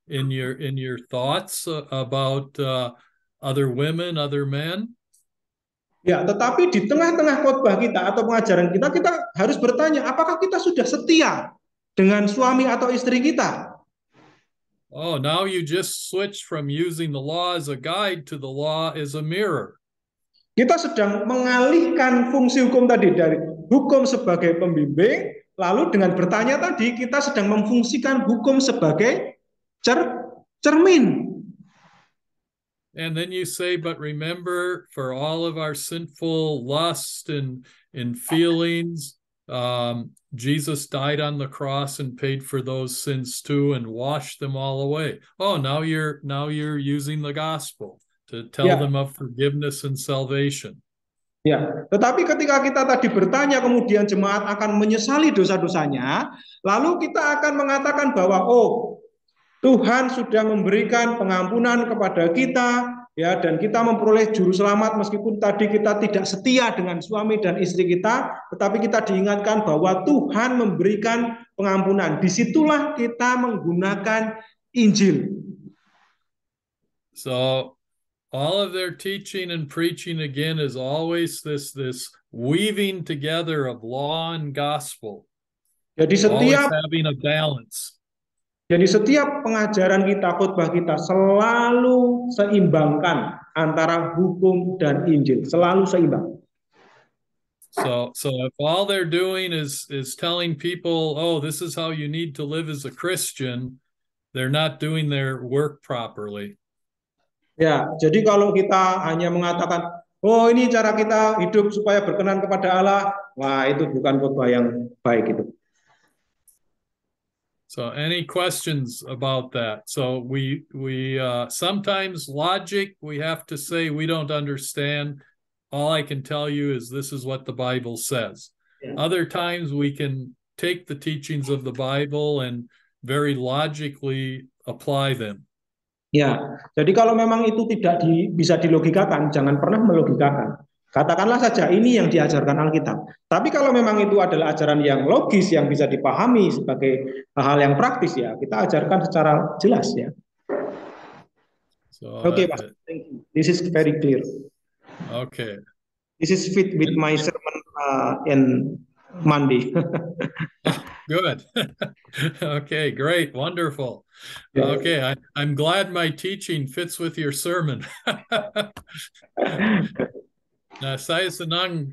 in your thoughts about other women, other men? Ya, tetapi di tengah-tengah khotbah kita atau pengajaran kita, kita harus bertanya, apakah kita sudah setia dengan suami atau istri kita? Oh, now you just switch from using the law as a guide to the law as a mirror. Kita sedang mengalihkan fungsi hukum tadi dari hukum sebagai pembimbing, lalu dengan bertanya tadi kita sedang memfungsikan hukum sebagai cermin. And then you say, but remember, for all of our sinful lust and feelings, Jesus died on the cross and paid for those sins too and washed them all away. Oh, now you're using the gospel to tell them of forgiveness and salvation. Ya, tetapi ketika kita tadi bertanya, kemudian jemaat akan menyesali dosa-dosanya, lalu kita akan mengatakan bahwa Tuhan sudah memberikan pengampunan kepada kita, ya, dan kita memperoleh juru selamat meskipun tadi kita tidak setia dengan suami dan istri kita, tetapi kita diingatkan bahwa Tuhan memberikan pengampunan. Disitulah kita menggunakan Injil. So all of their teaching and preaching again is always this weaving together of law and gospel. Jadi always having a balance. Jadi setiap pengajaran kita, khotbah kita selalu seimbangkan antara hukum dan Injil, selalu seimbang. So if all they're doing is telling people, oh, this is how you need to live as a Christian, they're not doing their work properly. Ya, jadi kalau kita hanya mengatakan, oh ini cara kita hidup supaya berkenan kepada Allah, wah itu bukan khotbah yang baik itu. So any questions about that? So we sometimes logic, we have to say we don't understand. All I can tell you is this is what the Bible says. Yeah. Other times we can take the teachings of the Bible and very logically apply them. Ya, jadi kalau memang itu tidak bisa dilogikakan, jangan pernah melogikakan. Katakanlah saja ini yang diajarkan Alkitab. Tapi kalau memang itu adalah ajaran yang logis, yang bisa dipahami sebagai hal yang praktis, ya kita ajarkan secara jelas ya. So, Oke, Pak. Thank you. This is very clear. Okay. This is fit with my sermon in Monday. Good. Okay, great. Wonderful. Yeah. Okay, I'm glad my teaching fits with your sermon. Nah, saya senang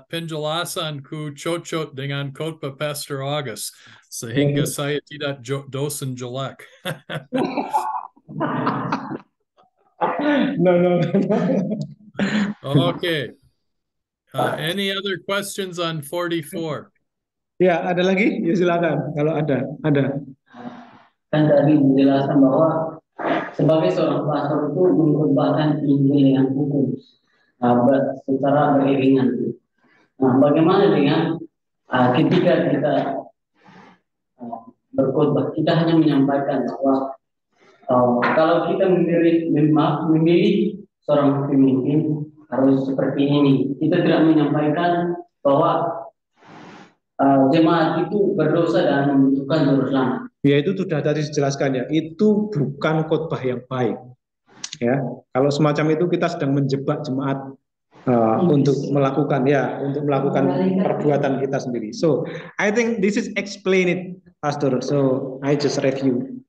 penjelasanku cocok dengan khotbah Pastor August, sehingga saya tidak dosen jelek. No. Okay. Any other questions on 44? Ya, ada lagi? Ya silakan. Kalau ada. Kan tadi menjelaskan bahwa sebagai seorang pastor itu mengkhotbahkan Injil yang hukum secara beriringan. Nah, bagaimana dengan ketika kita berkhotbah, kita hanya menyampaikan bahwa kalau kita memilih seorang pemimpin harus seperti ini. Kita tidak menyampaikan bahwa jemaat itu berdosa dan membutuhkan juru selamat. Ya itu sudah tadi dijelaskan ya. Itu bukan khotbah yang baik. Ya, kalau semacam itu kita sedang menjebak jemaat untuk melakukan perbuatan kita sendiri. So I think this is explained, Pastor. So I just review.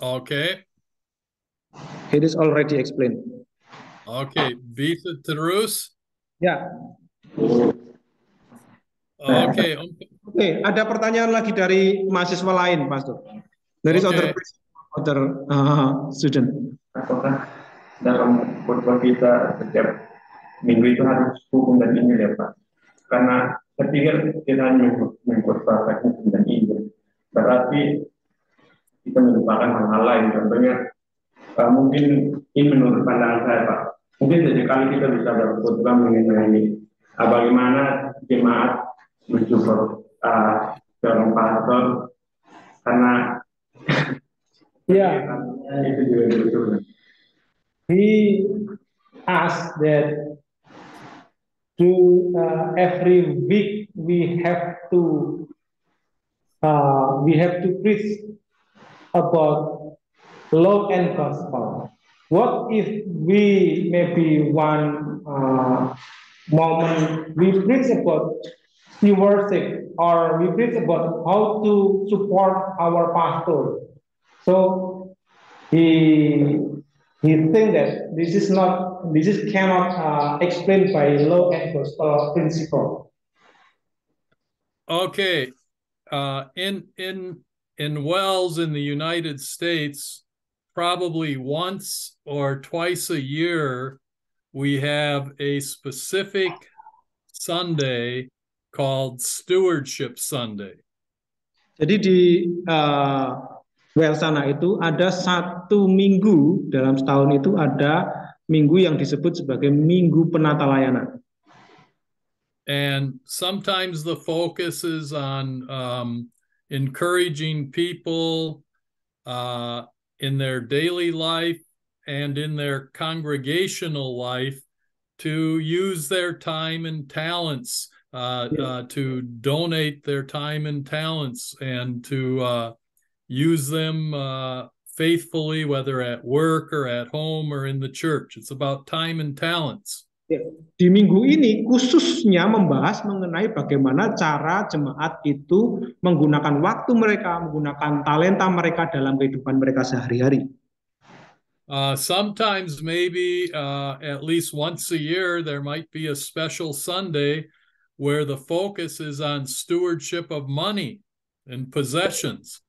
Okay. It is already explained. Okay, bisa terus. Ya. Okay. Oke, ada pertanyaan lagi dari mahasiswa lain, Pastor. Dari other student. Apakah dalam khotbah kita setiap minggu itu harus hukum dan Injil ya Pak? Karena saya pikir kita hanya mengkhotbahkan hukum dan Injil, berarti kita melupakan hal-hal lain. Contohnya mungkin ini menurut pandangan saya Pak, mungkin sesekali kita bisa berkhotbah mengenai bagaimana jemaat mensyukur seorang pastor karena itu juga betul. He asked that every week we have to preach about law and gospel. What if we maybe one moment we preach about stewardship or we preach about how to support our pastor? So he think that this cannot explained by law and gospel principle. Okay, in Wells in the United States, probably once or twice a year, we have a specific Sunday called Stewardship Sunday. Jadi di Wells sana itu ada satu minggu dalam setahun itu ada minggu yang disebut sebagai Minggu Penata Layanan. And sometimes the focus is on encouraging people in their daily life and in their congregational life to use their time and talents, to donate their time and talents, and to use them faithfully, whether at work or at home or in the church. It's about time and talents. Di minggu ini khususnya membahas mengenai bagaimana cara jemaat itu menggunakan waktu mereka, menggunakan talenta mereka dalam kehidupan mereka sehari-hari. Sometimes maybe at least once a year there might be a special Sunday where the focus is on stewardship of money and possessions.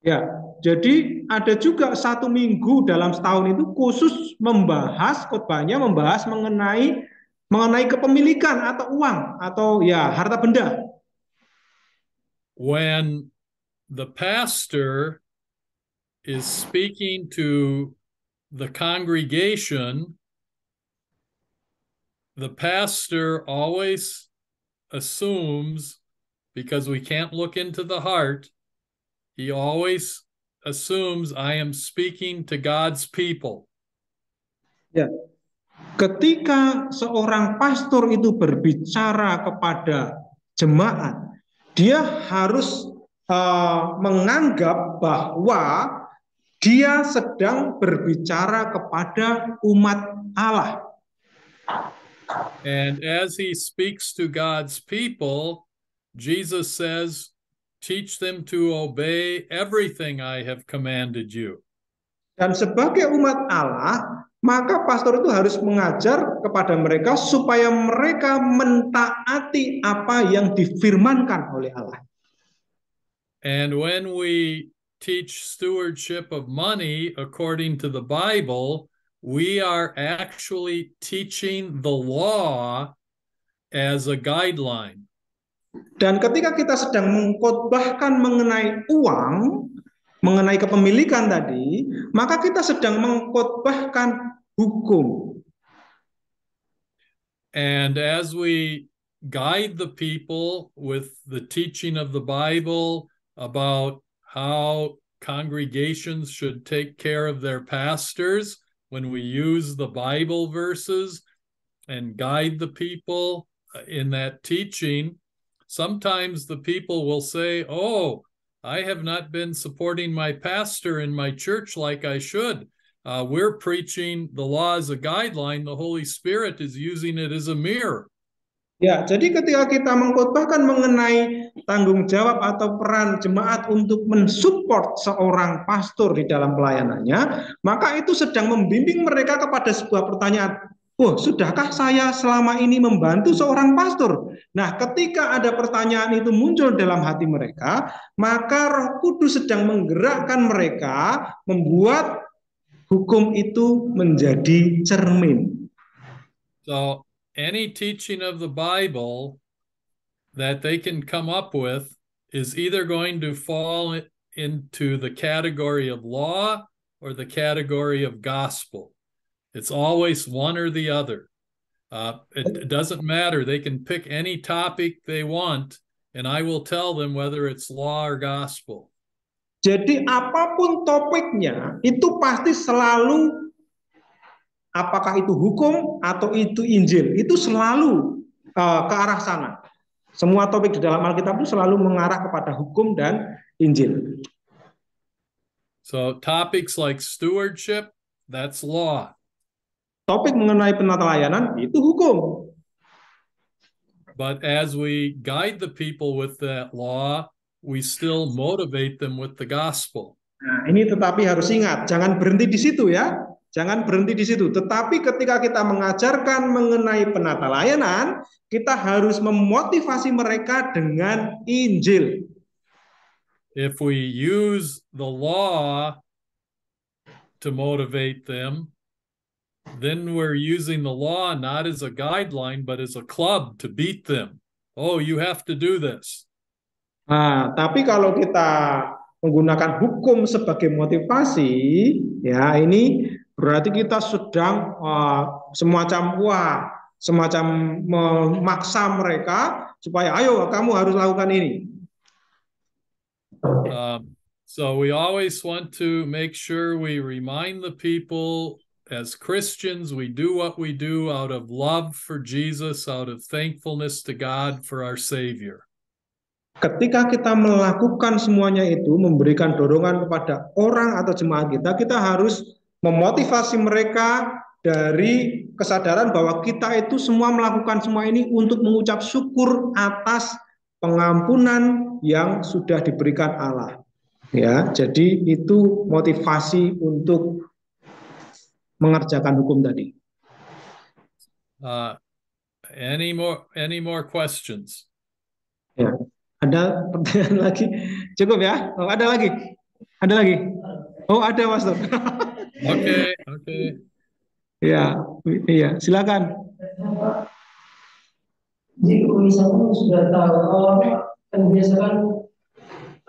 Ya, jadi ada juga satu minggu dalam setahun itu khusus membahas khotbahnya membahas mengenai kepemilikan atau uang atau ya harta benda. When the pastor is speaking to the congregation, the pastor always assumes, because we can't look into the heart, he always assumes I am speaking to God's people. Ya, ketika seorang pastor itu berbicara kepada jemaat, dia harus menganggap bahwa dia sedang berbicara kepada umat Allah. And as he speaks to God's people, Jesus says, teach them to obey everything I have commanded you. Dan sebagai umat Allah, maka pastor itu harus mengajar kepada mereka supaya mereka mentaati apa yang difirmankan oleh Allah. And when we teach stewardship of money according to the Bible, we are actually teaching the law as a guideline. Dan ketika kita sedang mengkhotbahkan mengenai uang, mengenai kepemilikan tadi, maka kita sedang mengkhotbahkan hukum. And as we guide the people with the teaching of the Bible about how congregations should take care of their pastors, when we use the Bible verses and guide the people in that teaching, sometimes the people will say, oh, I have not been supporting my pastor in my church like I should. We're preaching the law as a guideline. The Holy Spirit is using it as a mirror. Ya, jadi ketika kita mengkhotbahkan mengenai tanggung jawab atau peran jemaat untuk mensupport seorang pastor di dalam pelayanannya, maka itu sedang membimbing mereka kepada sebuah pertanyaan, oh, sudahkah saya selama ini membantu seorang pastor? Nah, ketika ada pertanyaan itu muncul dalam hati mereka, maka Roh Kudus sedang menggerakkan mereka membuat hukum itu menjadi cermin. So, any teaching of the Bible that they can come up with is either going to fall into the category of law or the category of gospel. It's always one or the other. It doesn't matter. They can pick any topic they want, and I will tell them whether it's law or gospel. Jadi apapun topiknya, itu pasti selalu apakah itu hukum atau itu Injil, itu selalu ke arah sana. Semua topik di dalam Alkitab itu selalu mengarah kepada hukum dan Injil. So topics like stewardship, that's law. Topik mengenai penata layanan itu hukum. But as we guide the people with that law, we still motivate them with the gospel. Nah, ini tetapi harus ingat, jangan berhenti di situ ya. Jangan berhenti di situ. Tetapi ketika kita mengajarkan mengenai penata layanan, kita harus memotivasi mereka dengan Injil. If we use the law to motivate them, then we're using the law not as a guideline, but as a club to beat them. Oh, you have to do this. Nah, tapi kalau kita menggunakan hukum sebagai motivasi, ya ini berarti kita sedang semacam memaksa mereka supaya ayo kamu harus lakukan ini. So we always want to make sure we remind the people as Christians, we do what we do out of love for Jesus, out of thankfulness to God for our Savior. Ketika kita melakukan semuanya itu, memberikan dorongan kepada orang atau jemaat kita, kita harus memotivasi mereka dari kesadaran bahwa kita itu semua melakukan semua ini untuk mengucap syukur atas pengampunan yang sudah diberikan Allah. Ya, jadi itu motivasi untuk mengerjakan hukum tadi. Any more questions? Ya, ada pertanyaan lagi? Cukup ya? Oh, ada lagi? Ada lagi? Oh, ada, Pastor. Okay. Ya, iya, silakan. Jadi misalnya sudah tahu, kan biasa kan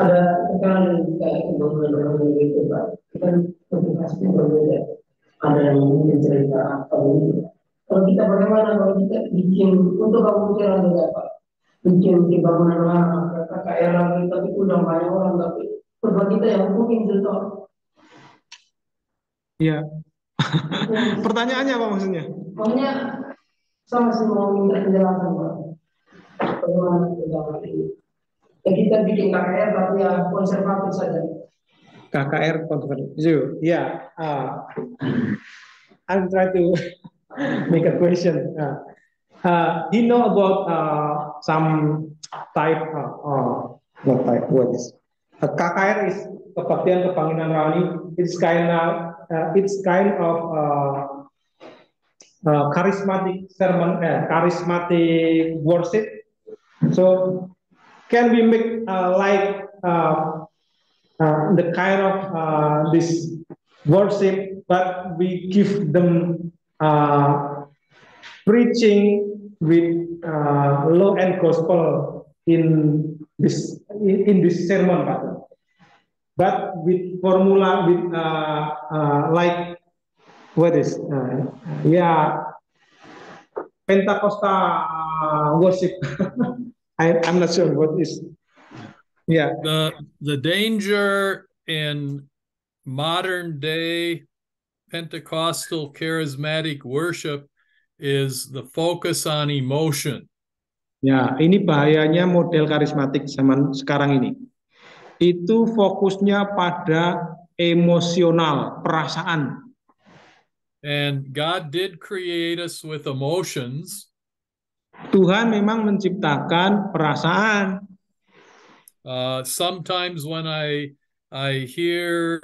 ada tekanan kayak beberapa gitu Pak. Kan pasti berbeda. Ada yang mencerita apa gitu. Kalau kita bagaimana kalau kita bikin untuk kamu jalan juga Pak, bikin di bangunan lama, KKR lagi, tapi udah banyak orang tapi korban kita yang mungkin contoh. Iya. Pertanyaannya apa maksudnya? Pokoknya sama semua minta penjelasan Pak. Bagaimana kita ini? Ya kita bikin KKR tapi ya konservatif saja. KKR konservatif. Yeah. I'll try to make a question. You know about some type not type. What is KKR is kebaktian kebangkitan rohani. It's kind of charismatic sermon, charismatic worship. So can we make the kind of this worship, but we give them preaching with law and gospel in this sermon, but with formula with like what is Pentecostal worship. I'm not sure what is. Yeah. The danger in modern day Pentecostal charismatic worship is the focus on emotion. Ya, ini bahayanya model karismatik zaman sekarang ini. Itu fokusnya pada emosional, perasaan. And God did create us with emotions. Tuhan memang menciptakan perasaan. Sometimes when I hear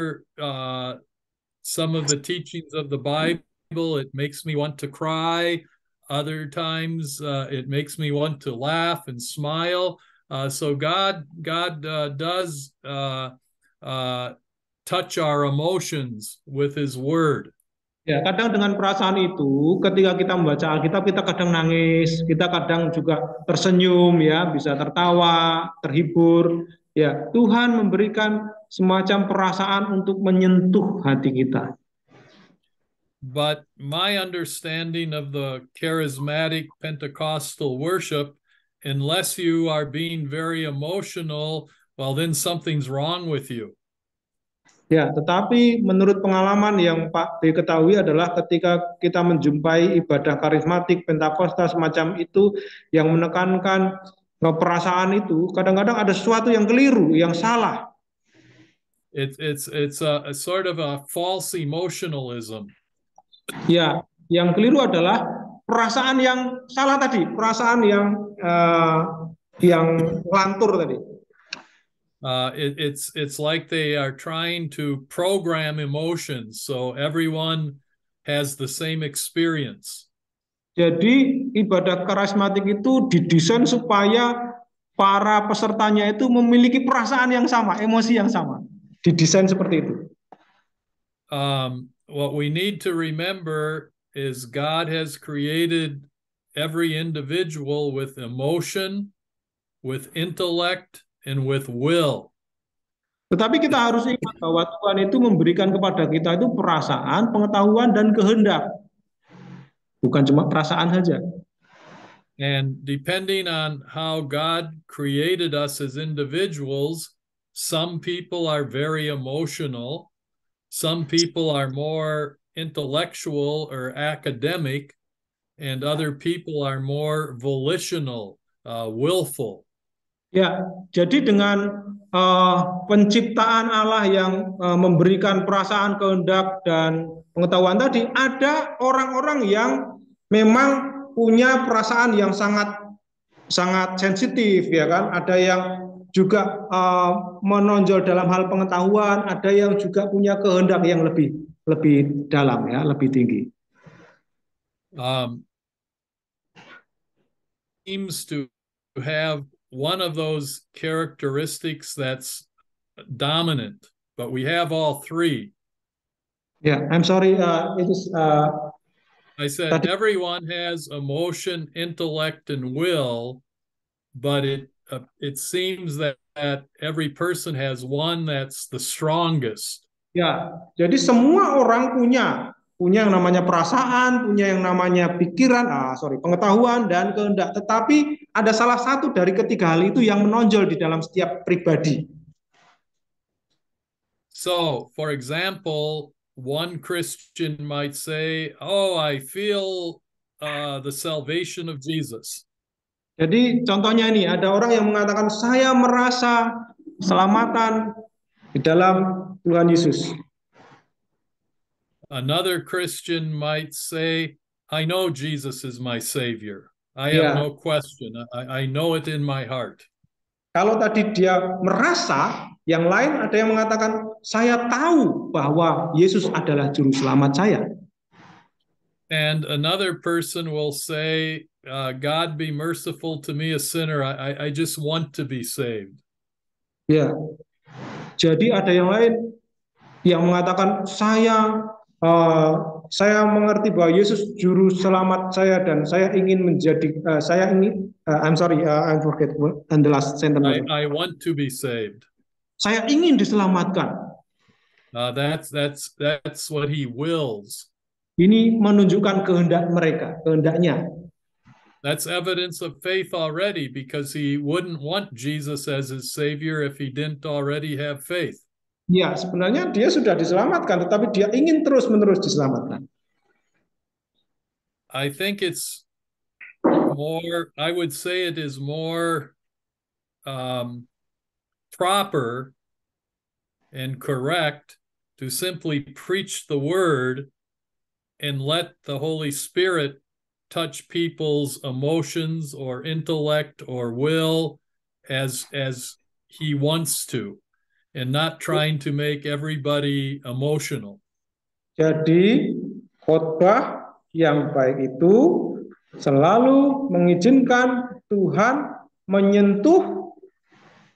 some of the teachings of the Bible, it makes me want to cry. Other times it makes me want to laugh and smile. So God does touch our emotions with His Word. Ya, kadang dengan perasaan itu, ketika kita membaca Alkitab, kita kadang nangis, kita kadang juga tersenyum, ya, bisa tertawa, terhibur. Ya, Tuhan memberikan semacam perasaan untuk menyentuh hati kita. But my understanding of the charismatic Pentecostal worship, unless you are being very emotional, well, then something's wrong with you. Ya, tetapi menurut pengalaman yang Pak diketahui adalah ketika kita menjumpai ibadah karismatik Pentakosta semacam itu yang menekankan perasaan itu, kadang-kadang ada sesuatu yang keliru, yang salah. It's a sort of a false emotionalism. Ya, yang keliru adalah perasaan yang salah tadi, perasaan yang lantur tadi. It's like they are trying to program emotions so everyone has the same experience. Jadi ibadah karismatik itu didesain supaya para pesertanya itu memiliki perasaan yang sama, emosi yang sama. Didesain seperti itu. What we need to remember is God has created every individual with emotion, with intellect, and with will. Tetapi kita harus ingat bahwa Tuhan itu memberikan kepada kita itu perasaan, pengetahuan, dan kehendak. Bukan cuma perasaan saja. And depending on how God created us as individuals, some people are very emotional, some people are more intellectual or academic, and other people are more volitional, willful. Ya, jadi dengan penciptaan Allah yang memberikan perasaan, kehendak, dan pengetahuan tadi, ada orang-orang yang memang punya perasaan yang sangat sensitif, ya kan? Ada yang juga menonjol dalam hal pengetahuan, ada yang juga punya kehendak yang lebih lebih dalam ya, lebih tinggi. Seems to have one of those characteristics that's dominant, but we have all three. Yeah, I'm sorry. It is. I said everyone has emotion, intellect, and will, but it seems that every person has one that's the strongest. Ya, jadi semua orang punya yang namanya perasaan, punya yang namanya pikiran, pengetahuan dan kehendak. Tetapi ada salah satu dari ketiga hal itu yang menonjol di dalam setiap pribadi. So, for example, one Christian might say, "Oh, I feel the salvation of Jesus." Jadi contohnya ini, ada orang yang mengatakan saya merasa keselamatan di dalam Tuhan Yesus. Another Christian might say, "I know Jesus is my Savior. I have no question. I know it in my heart." Kalau tadi dia merasa, yang lain ada yang mengatakan saya tahu bahwa Yesus adalah juru selamat saya. And another person will say, "God be merciful to me, a sinner. I just want to be saved." Ya, jadi ada yang lain yang mengatakan saya mengerti bahwa Yesus juru selamat saya dan saya ingin menjadi I forget and the last sentence. I want to be saved. Saya ingin diselamatkan. That's what he wills. Ini menunjukkan kehendaknya. That's evidence of faith already, because he wouldn't want Jesus as his Savior if he didn't already have faith. Ya, sebenarnya dia sudah diselamatkan, tetapi dia ingin terus-menerus diselamatkan. I think it's more, I would say it is more proper and correct to simply preach the word and let the Holy Spirit touch people's emotions or intellect or will as he wants to, and not trying to make everybody emotional. Jadi khotbah yang baik itu selalu mengizinkan Tuhan menyentuh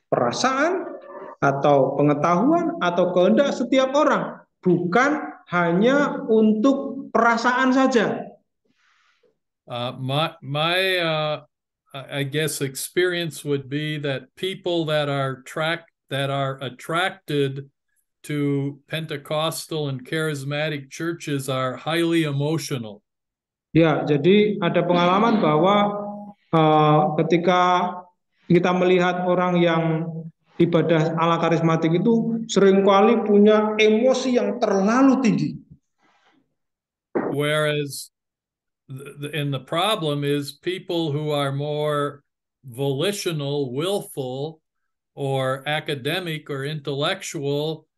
perasaan atau pengetahuan atau kehendak setiap orang, bukan hanya untuk perasaan saja. I guess experience would be that people that are attracted to Pentecostal and charismatic churches are highly emotional. Ya, jadi ada pengalaman bahwa ketika kita melihat orang yang ibadah ala karismatik itu seringkali punya emosi yang terlalu tinggi. Whereas the problem is people who are more volitional, willful, or academic or intellectual,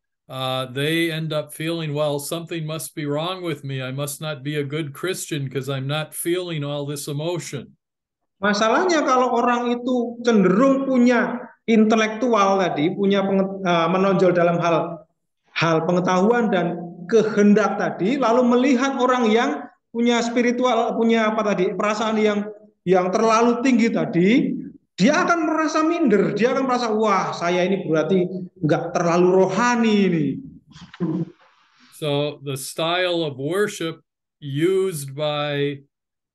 they end up feeling, well, something must be wrong with me. I must not be a good Christian because I'm not feeling all this emotion. Masalahnya kalau orang itu cenderung punya intelektual tadi, punya menonjol dalam hal pengetahuan dan kehendak tadi, lalu melihat orang yang punya spiritual, punya perasaan yang terlalu tinggi tadi, dia akan merasa minder, dia akan merasa wah saya ini berarti nggak terlalu rohani ini. So the style of worship used by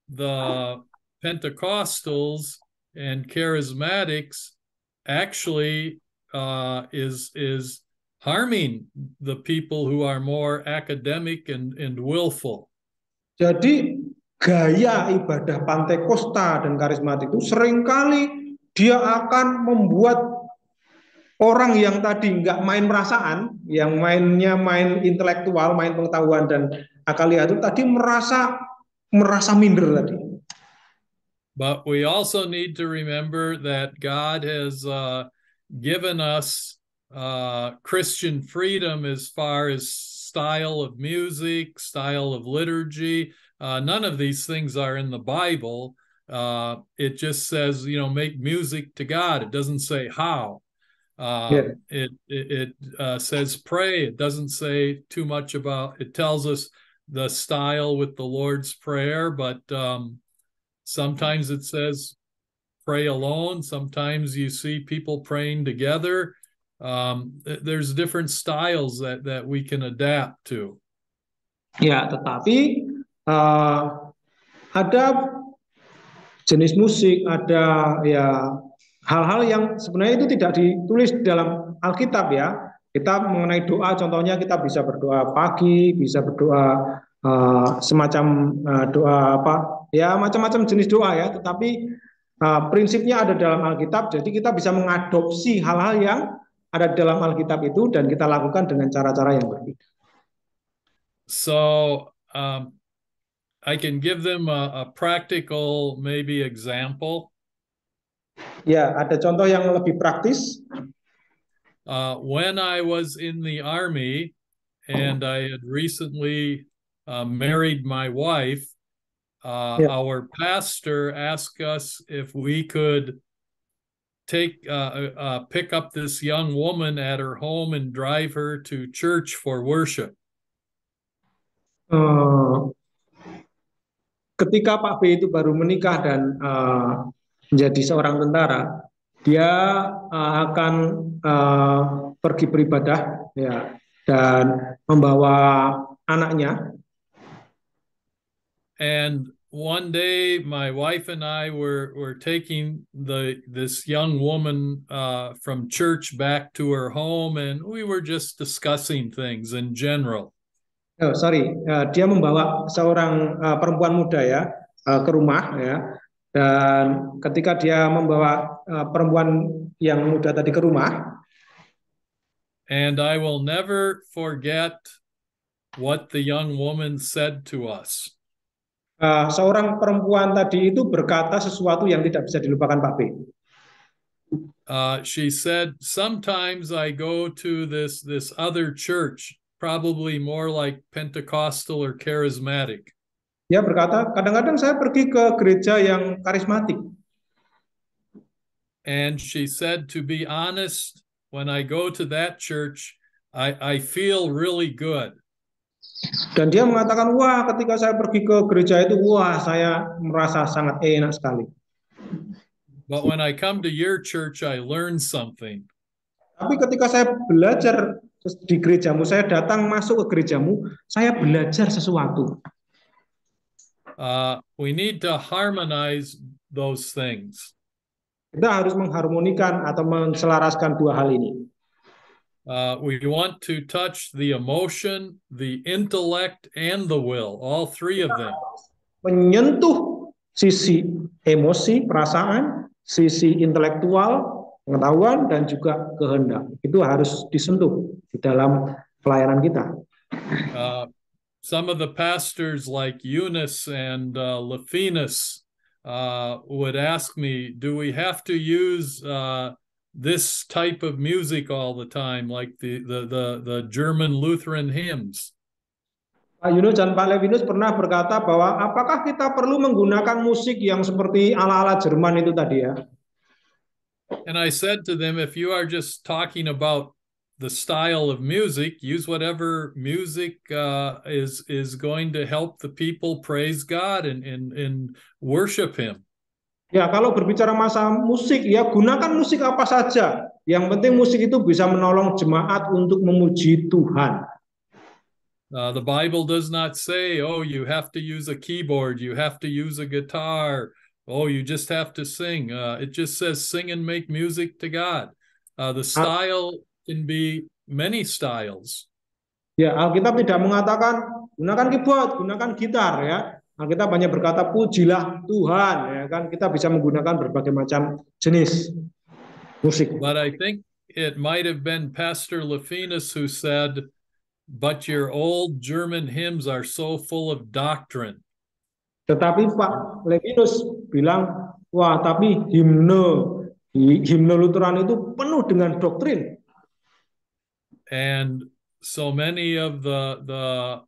the Pentecostals and charismatics actually is harming the people who are more academic and willful. Jadi gaya ibadah Pantekosta dan karismatik itu seringkali dia akan membuat orang yang tadi nggak main perasaan, yang mainnya main intelektual, main pengetahuan dan akal lihat itu tadi merasa minder tadi. But we also need to remember that God has given us Christian freedom as far as style of music, style of liturgy. None of these things are in the Bible. It just says, make music to God. It doesn't say how. It says pray. It doesn't say too much about. It tells us the style with the Lord's Prayer, but sometimes it says pray alone. Sometimes you see people praying together. There's different styles that we can adapt to. Ya, tetapi ada jenis musik, ada ya hal-hal yang sebenarnya itu tidak ditulis dalam Alkitab ya. Kita mengenai doa, contohnya kita bisa berdoa pagi, bisa berdoa semacam doa apa, ya macam-macam jenis doa ya. Tetapi prinsipnya ada dalam Alkitab, jadi kita bisa mengadopsi hal-hal yang ada dalam Alkitab itu dan kita lakukan dengan cara-cara yang berbeda. So I can give them a practical maybe example. Ya, ada contoh yang lebih praktis. When I was in the Army and I had recently married my wife, our pastor asked us if we could pick up this young woman at her home and drive her to church for worship. Ketika Pak B itu baru menikah dan menjadi seorang tentara, dia akan pergi beribadah ya, dan membawa anaknya. And one day my wife and I were taking this young woman from church back to her home, and we were just discussing things in general. Dia membawa seorang perempuan muda ya ke rumah ya, dan ketika dia membawa perempuan yang muda tadi ke rumah, and I will never forget what the young woman said to us. Seorang perempuan tadi itu berkata sesuatu yang tidak bisa dilupakan Pak B. She said, "Sometimes I go to this other church, probably more like Pentecostal or charismatic." Dia berkata, kadang-kadang saya pergi ke gereja yang karismatik. And she said, to be honest, when I go to that church, I feel really good. Dan dia mengatakan, wah, ketika saya pergi ke gereja itu, wah, saya merasa sangat enak sekali. But when I come to your church, I learn something. Tapi ketika saya belajar di gerejamu, saya datang masuk ke gerejamu, saya belajar sesuatu. We need to harmonize those things. Kita harus mengharmonikan atau menselaraskan dua hal ini. We want to touch the emotion, the intellect, and the will, all three of them. Menyentuh sisi emosi, perasaan, sisi intelektual, pengetahuan, dan juga kehendak. Itu harus disentuh di dalam pelayanan kita. Some of the pastors like Eunice and Lefinus would ask me, do we have to use this type of music all the time, like the German Lutheran hymns? Pak Yunus dan Pak Levinus pernah berkata bahwa apakah kita perlu menggunakan musik yang seperti ala-ala Jerman itu tadi ya? And I said to them, if you are just talking about the style of music, use whatever music is going to help the people praise God and worship Him. Ya, kalau berbicara masalah musik, ya gunakan musik apa saja. Yang penting musik itu bisa menolong jemaat untuk memuji Tuhan. The Bible does not say, oh, you have to use a keyboard, you have to use a guitar, oh, you just have to sing. It just says sing and make music to God. The style can be many styles. Ya, Alkitab tidak mengatakan gunakan keyboard, gunakan gitar ya. Alkitab hanya berkata pujilah Tuhan ya kan, kita bisa menggunakan berbagai macam jenis musik. But I think it might have been Pastor Lefinus who said, but your old German hymns are so full of doctrine. Tetapi Pak Levinus bilang, wah, tapi himne Lutheran itu penuh dengan doktrin. And so many of the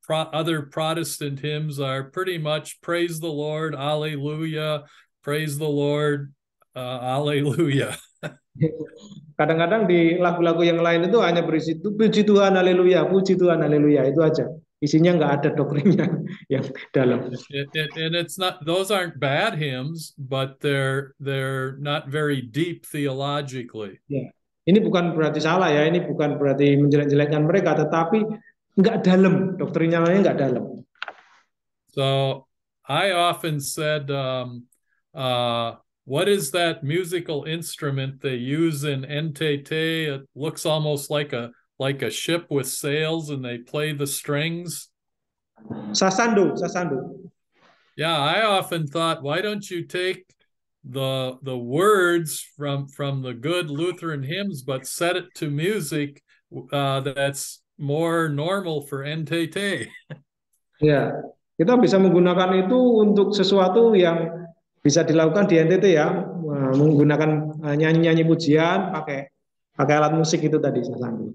other Protestant hymns are pretty much praise the Lord, Alleluia, praise the Lord, Alleluia. Kadang-kadang di lagu-lagu yang lain itu hanya berisi puji Tuhan, haleluya, puji Tuhan, haleluya, itu aja. Isinya nggak ada doktrinnya yang dalam. And it's not; those aren't bad hymns, but they're not very deep theologically. Ya. Ini bukan berarti salah ya, ini bukan berarti menjelek-jelekkan mereka, tetapi nggak dalam, doktrinnya nggak dalam. So I often said, what is that musical instrument they use in NTT? It looks almost like a ship with sails, and they play the strings. Sasando, sasando. Yeah, I often thought, why don't you take the words from the good Lutheran hymns, but set it to music that's more normal for NTT? Ya, kita bisa menggunakan itu untuk sesuatu yang bisa dilakukan di NTT ya, menggunakan nyanyi-nyanyi pujian pakai pakai alat musik itu tadi sasando.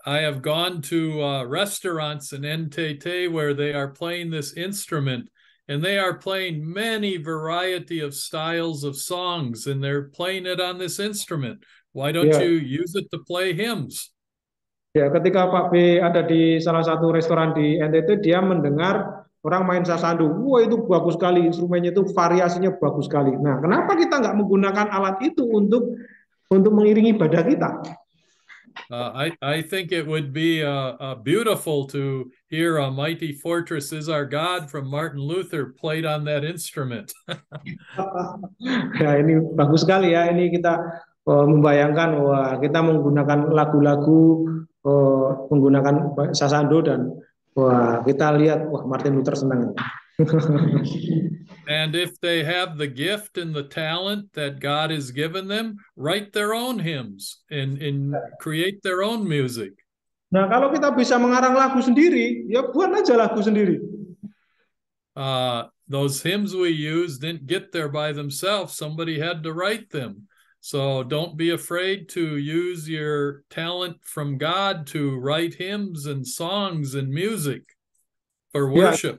I have gone to restaurants in NTT where they are playing this instrument, and they are playing many variety of styles of songs, and they're playing it on this instrument. Why don't Yeah. you use it to play hymns? Ya, ketika Pak B ada di salah satu restoran di NTT, dia mendengar orang main sasando. Wah, itu bagus sekali, instrumennya itu variasinya bagus sekali. Nah, kenapa kita nggak menggunakan alat itu untuk mengiringi ibadah kita? I think it would be beautiful to hear "A Mighty Fortress Is Our God" from Martin Luther played on that instrument. Ya, ini bagus sekali ya. Ini kita membayangkan wah kita menggunakan lagu-lagu menggunakan sasando dan wah kita lihat wah Martin Luther senang. And if they have the gift and the talent that God has given them, write their own hymns and create their own music. Nah, kalau kita bisa mengarang lagu sendiri, ya buat aja lagu sendiri. Those hymns we use didn't get there by themselves. Somebody had to write them. So don't be afraid to use your talent from God to write hymns and songs and music for worship.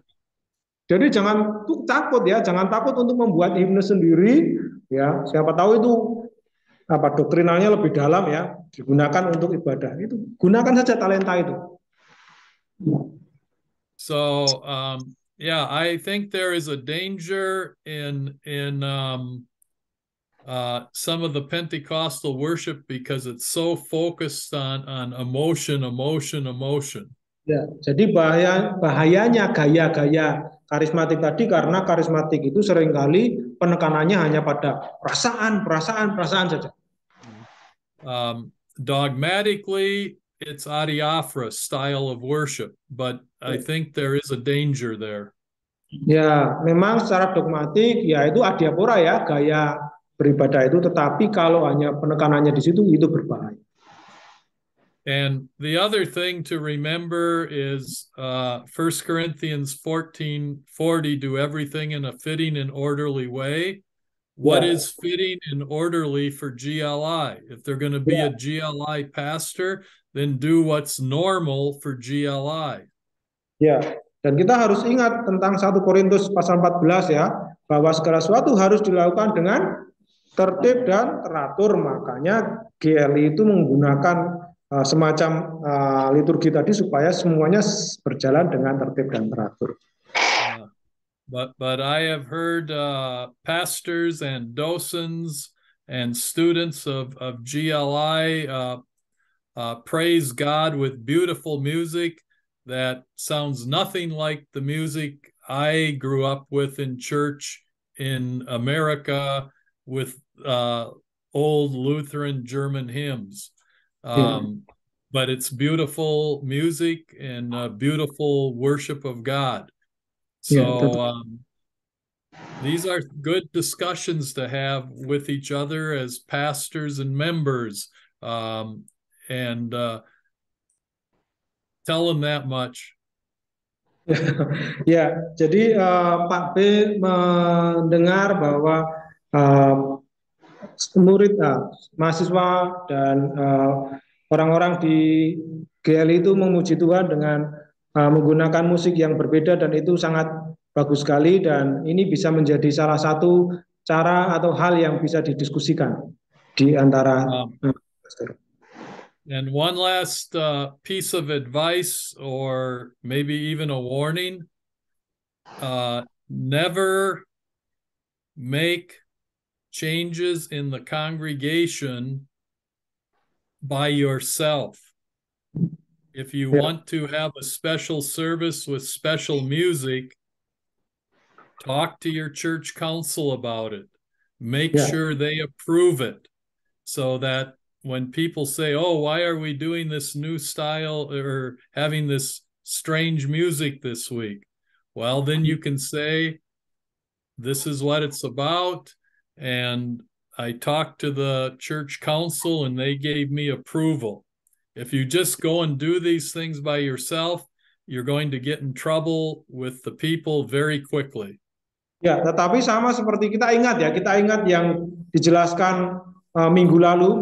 Jadi jangan takut ya, jangan takut untuk membuat himne sendiri ya. Siapa tahu itu apa doktrinalnya lebih dalam ya, digunakan untuk ibadah. Itu gunakan saja talenta itu. So yeah, I think there is a danger in some of the Pentecostal worship because it's so focused on emotion. Ya, jadi bahayanya gaya-gaya karismatik tadi karena karismatik itu seringkali penekanannya hanya pada perasaan saja. Dogmatically, it's adiaphora style of worship, but I think there is a danger there. Ya, memang secara dogmatik ya itu adiaphora ya, gaya beribadah itu, tetapi kalau hanya penekanannya di situ itu berbahaya. And the other thing to remember is 1 Corinthians 14:40, do everything in a fitting and orderly way. What is fitting and orderly for GLI? If they're going to be a GLI pastor, then do what's normal for GLI. Ya, dan kita harus ingat tentang 1 Korintus pasal 14 ya, bahwa segala sesuatu harus dilakukan dengan tertib dan teratur. Makanya GLI itu menggunakan semacam liturgi tadi supaya semuanya berjalan dengan tertib dan teratur. But I have heard pastors and docents and students of GLI praise God with beautiful music that sounds nothing like the music I grew up with in church in America with old Lutheran German hymns. But it's beautiful music and beautiful worship of God. So these are good discussions to have with each other as pastors and members, and tell them that much. Ya, jadi Pak B mendengar bahwa murid, mahasiswa dan orang-orang di GLI itu memuji Tuhan dengan menggunakan musik yang berbeda dan itu sangat bagus sekali dan ini bisa menjadi salah satu cara atau hal yang bisa didiskusikan. di antara pastor. And one last piece of advice, or maybe even a warning, never make changes in the congregation by yourself. If you want to have a special service with special music, talk to your church council about it. Make sure they approve it, so that when people say, oh, why are we doing this new style or having this strange music this week? Well, then you can say, this is what it's about. And I talked to the church council and they gave me approval. If you just go and do these things by yourself, you're going to get in trouble with the people very quickly. Ya, tetapi sama seperti kita ingat yang dijelaskan minggu lalu,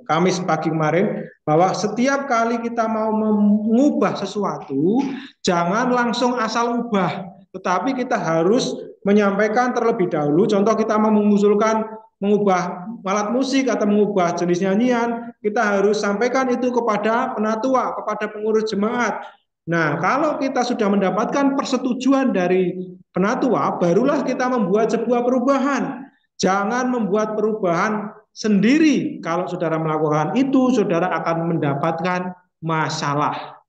Kamis pagi kemarin, bahwa setiap kali kita mau mengubah sesuatu, jangan langsung asal ubah, tetapi kita harus menyampaikan terlebih dahulu. Contoh, kita mau mengusulkan mengubah alat musik atau mengubah jenis nyanyian, kita harus sampaikan itu kepada penatua, kepada pengurus jemaat. Nah, kalau kita sudah mendapatkan persetujuan dari penatua, barulah kita membuat sebuah perubahan. Jangan membuat perubahan sendiri. Kalau saudara melakukan itu, saudara akan mendapatkan masalah.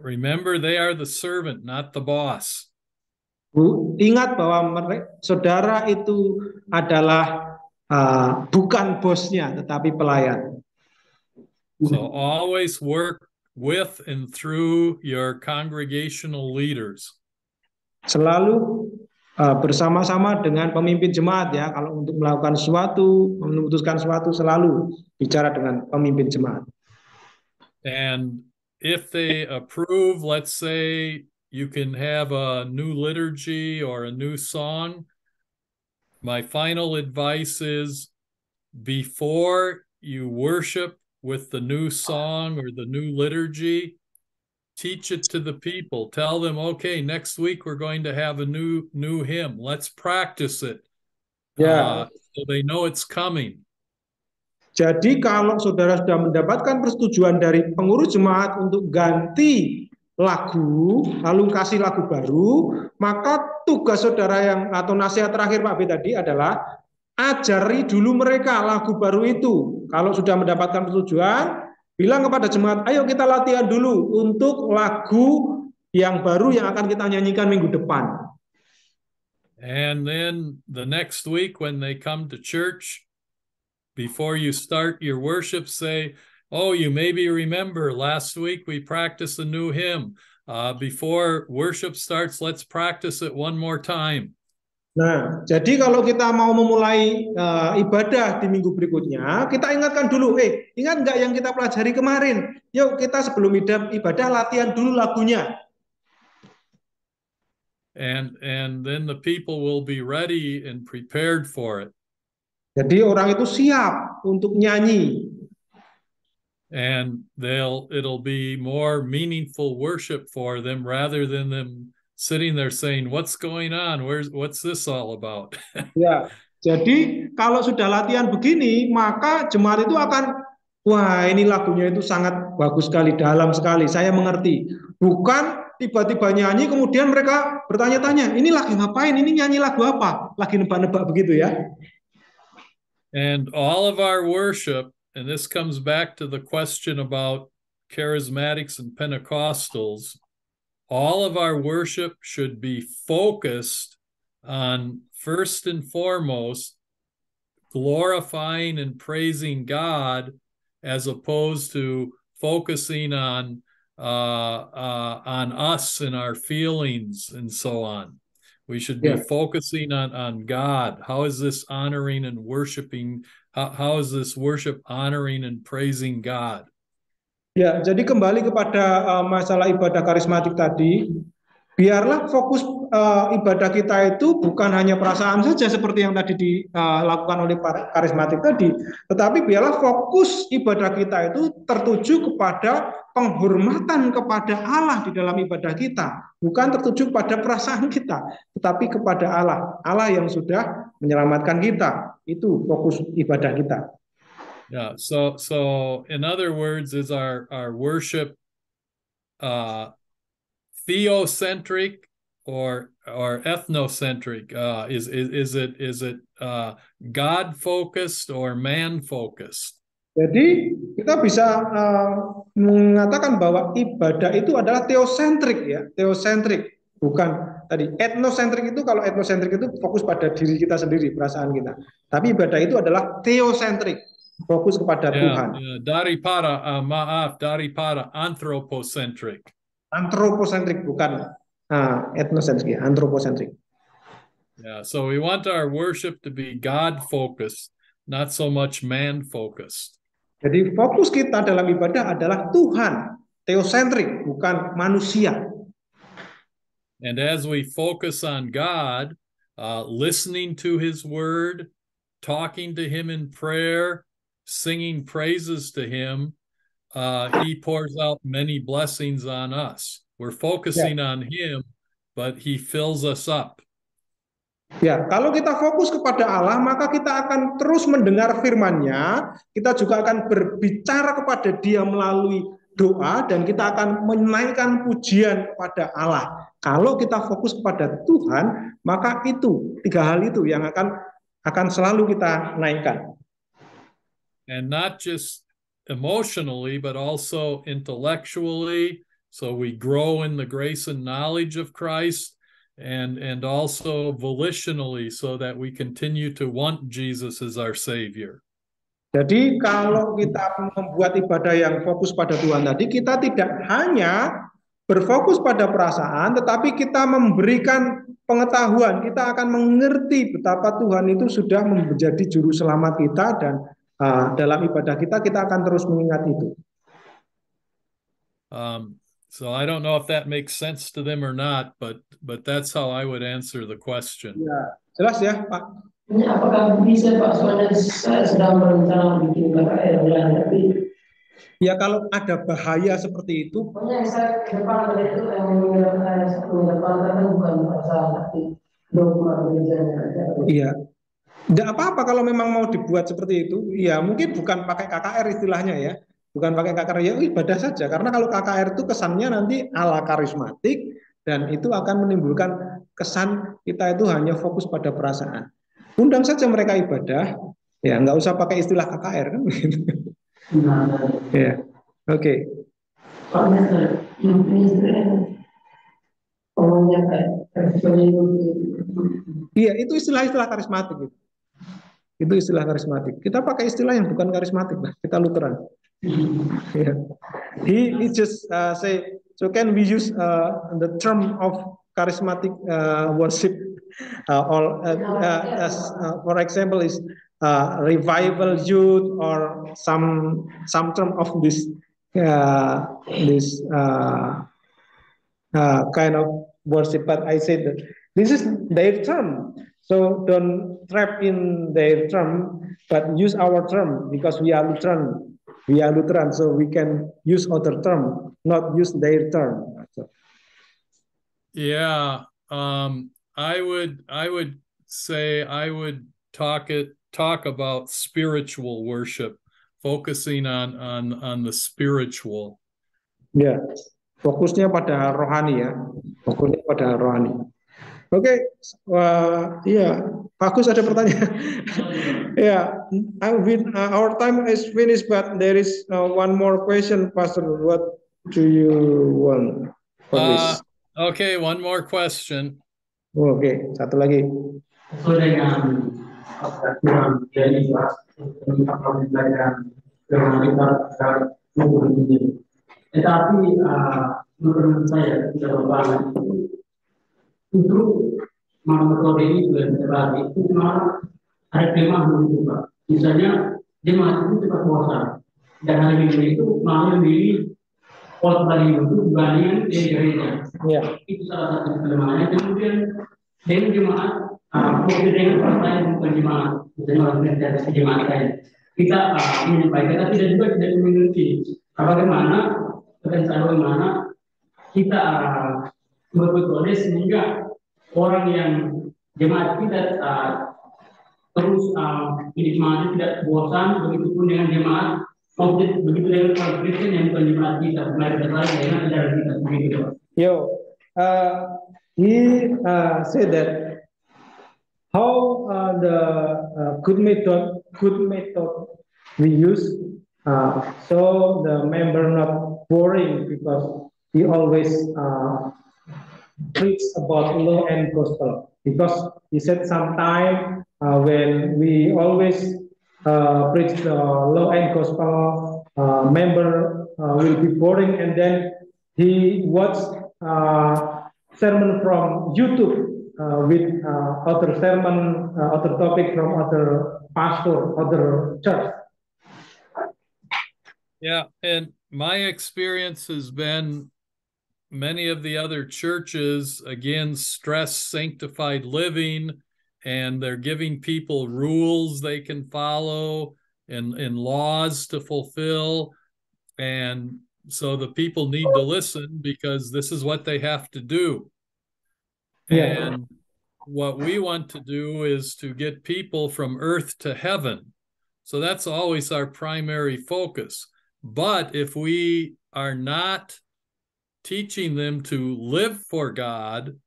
Remember, they are the servant, not the boss. Ingat bahwa saudara itu adalah bukan bosnya, tetapi pelayan. So always work with and through your congregational leaders. Selalu bersama-sama dengan pemimpin jemaat ya. Kalau untuk melakukan sesuatu, memutuskan sesuatu, selalu bicara dengan pemimpin jemaat. And if they approve, let's say you can have a new liturgy or a new song, my final advice is, before you worship with the new song or the new liturgy, teach it to the people. Tell them, okay, next week we're going to have a new hymn. Let's practice it. So they know it's coming. Jadi kalau saudara sudah mendapatkan persetujuan dari pengurus jemaat untuk ganti lagu, lalu kasih lagu baru, maka tugas saudara atau nasihat terakhir Pak B tadi adalah ajari dulu mereka lagu baru itu. Kalau sudah mendapatkan persetujuan, bilang kepada jemaat, ayo kita latihan dulu untuk lagu yang baru yang akan kita nyanyikan minggu depan. And then the next week when they come to church, before you start your worship, say, oh, you maybe remember last week we practiced a new hymn. Before worship starts, let's practice it one more time. Nah, jadi kalau kita mau memulai ibadah di minggu berikutnya, kita ingatkan dulu, ingat nggak yang kita pelajari kemarin? Yuk kita sebelum ibadah latihan dulu lagunya. And then the people will be ready and prepared for it. Jadi orang itu siap untuk nyanyi. And it'll be more meaningful worship for them rather than them sitting there saying, what's going on? What's this all about? Ya, jadi kalau sudah latihan begini, maka jemaat itu akan, wah ini lagunya itu sangat bagus sekali, dalam sekali, saya mengerti. Bukan tiba-tiba nyanyi, kemudian mereka bertanya-tanya, ini lagi ngapain, ini nyanyi lagu apa? Lagi nebak-nebak begitu ya. And all of our worship, and this comes back to the question about charismatics and Pentecostals, all of our worship should be focused on, first and foremost, glorifying and praising God, as opposed to focusing on us and our feelings and so on. We should be focusing on God. How is this honoring and worshiping? How is this worship honoring and praising God? Ya, jadi kembali kepada masalah ibadah karismatik tadi, biarlah fokus ibadah kita itu bukan hanya perasaan saja seperti yang tadi dilakukan oleh karismatik tadi, tetapi biarlah fokus ibadah kita itu tertuju kepada penghormatan kepada Allah di dalam ibadah kita, bukan tertuju pada perasaan kita, tetapi kepada Allah, Allah yang sudah menyelamatkan kita. Itu fokus ibadah kita. Yeah. So in other words, is our worship theocentric or ethnocentric? Is it God focused or man focused? Jadi kita bisa mengatakan bahwa ibadah itu adalah teosentrik, ya, teosentrik, bukan tadi etnosentrik. Itu kalau etnosentrik itu fokus pada diri kita sendiri, perasaan kita. Tapi ibadah itu adalah teosentrik, fokus kepada Tuhan. Daripada anthropocentric. Anthropocentric, bukan etnosentrik, anthropocentric. Yeah, so we want our worship to be God focused, not so much man focused. Jadi fokus kita dalam ibadah adalah Tuhan, teosentrik, bukan manusia. And as we focus on God, listening to His Word, talking to Him in prayer, singing praises to Him, He pours out many blessings on us. We're focusing on Him, but He fills us up. Ya, kalau kita fokus kepada Allah, maka kita akan terus mendengar firman-Nya, kita juga akan berbicara kepada Dia melalui doa, dan kita akan menaikkan pujian kepada Allah. Kalau kita fokus kepada Tuhan, maka itu, tiga hal itu yang akan selalu kita naikkan. And not just emotionally, but also intellectually, so we grow in the grace and knowledge of Christ, and also volitionally, so that we continue to want Jesus as our Savior. Jadi kalau kita membuat ibadah yang fokus pada Tuhan tadi, kita tidak hanya berfokus pada perasaan, tetapi kita memberikan pengetahuan, kita akan mengerti betapa Tuhan itu sudah menjadi juru selamat kita, dan dalam ibadah kita akan terus mengingat itu. So I don't know if that makes sense to them or not, but that's how I would answer the question. Ya, jelas ya, Pak. Apakah bisa, Pak? Soalnya saya sedang berencana bikin KKR, tapi ya kalau ada bahaya seperti itu. pokoknya saya ke depan itu yang mengedepankan bukan perasaan, tapi dogma gereja. Iya. Tidak apa-apa kalau memang mau dibuat seperti itu. Ya mungkin bukan pakai KKR istilahnya ya. Bukan pakai KKR, ya ibadah saja. Karena kalau KKR itu kesannya nanti ala karismatik, dan itu akan menimbulkan kesan kita itu hanya fokus pada perasaan. Undang saja mereka ibadah, ya nggak usah pakai istilah KKR kan. Ya, oke. Iya, itu istilah-istilah karismatik. Itu istilah karismatik. Kita pakai istilah yang bukan karismatik, nah, kita Lutheran. Yeah. He just say, so can we use the term of charismatic worship, for example, is revival youth, or some term of this kind of worship. But I said that this is their term, so don't trap in their term, but use our term, because we are Lutheran. We are Lutheran, so we can use other term, not use their term. Yeah, I would say I would talk about spiritual worship, focusing on the spiritual. Ya, fokusnya pada rohani ya, fokusnya pada rohani. Oke, ya, bagus, ada pertanyaan. Yeah, our time is finished, but there is one more question, Pastor. What do you want for this? Okay, one more question. Oke, satu lagi. Tetapi menurut saya tidak banget itu metode ini juga terbagi. Itu malah ada kelemahan juga. Misalnya jemaat itu cepat bosan, dan hari Minggu itu malah memilih khotbah itu dibandingkan di gereja. Ya. Itu salah satu kelemahannya. Kemudian dengan jemaat, berbeda dengan pertanyaan bukan jemaat, jemaat lain. Kita menyampaikan, tapi tidak memiliki bagaimana kita berbetulnya sehingga orang yang jemaat kita terus menikmati, tidak bosan, begitupun dengan jemaat, begitu dengan orang Kristen yang bukan jemaat kita, mereka tertarik dengan ajaran kita begitu. Yo, he said that how the good method we use, so the member not boring because he always preach about law and gospel. Because he said sometime when we always preach the law and gospel, member will be boring, and then he watch sermon from YouTube with other sermon, other topic from other pastor, other church. Yeah, and my experience has been many of the other churches, again, stress sanctified living, and they're giving people rules they can follow and laws to fulfill. And so the people need to listen because this is what they have to do. Yeah. And what we want to do is to get people from earth to heaven. So that's always our primary focus. But if we are not teaching them to live for God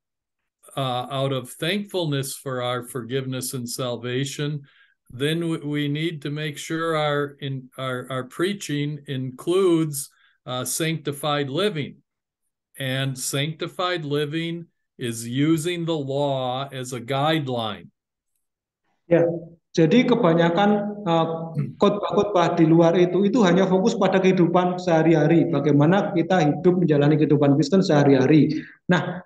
out of thankfulness for our forgiveness and salvation, then we need to make sure our preaching includes sanctified living. And sanctified living is using the law as a guideline. Ya, jadi kebanyakan khotbah-khotbah di luar itu hanya fokus pada kehidupan sehari-hari, bagaimana kita hidup menjalani kehidupan Kristen sehari-hari. Nah,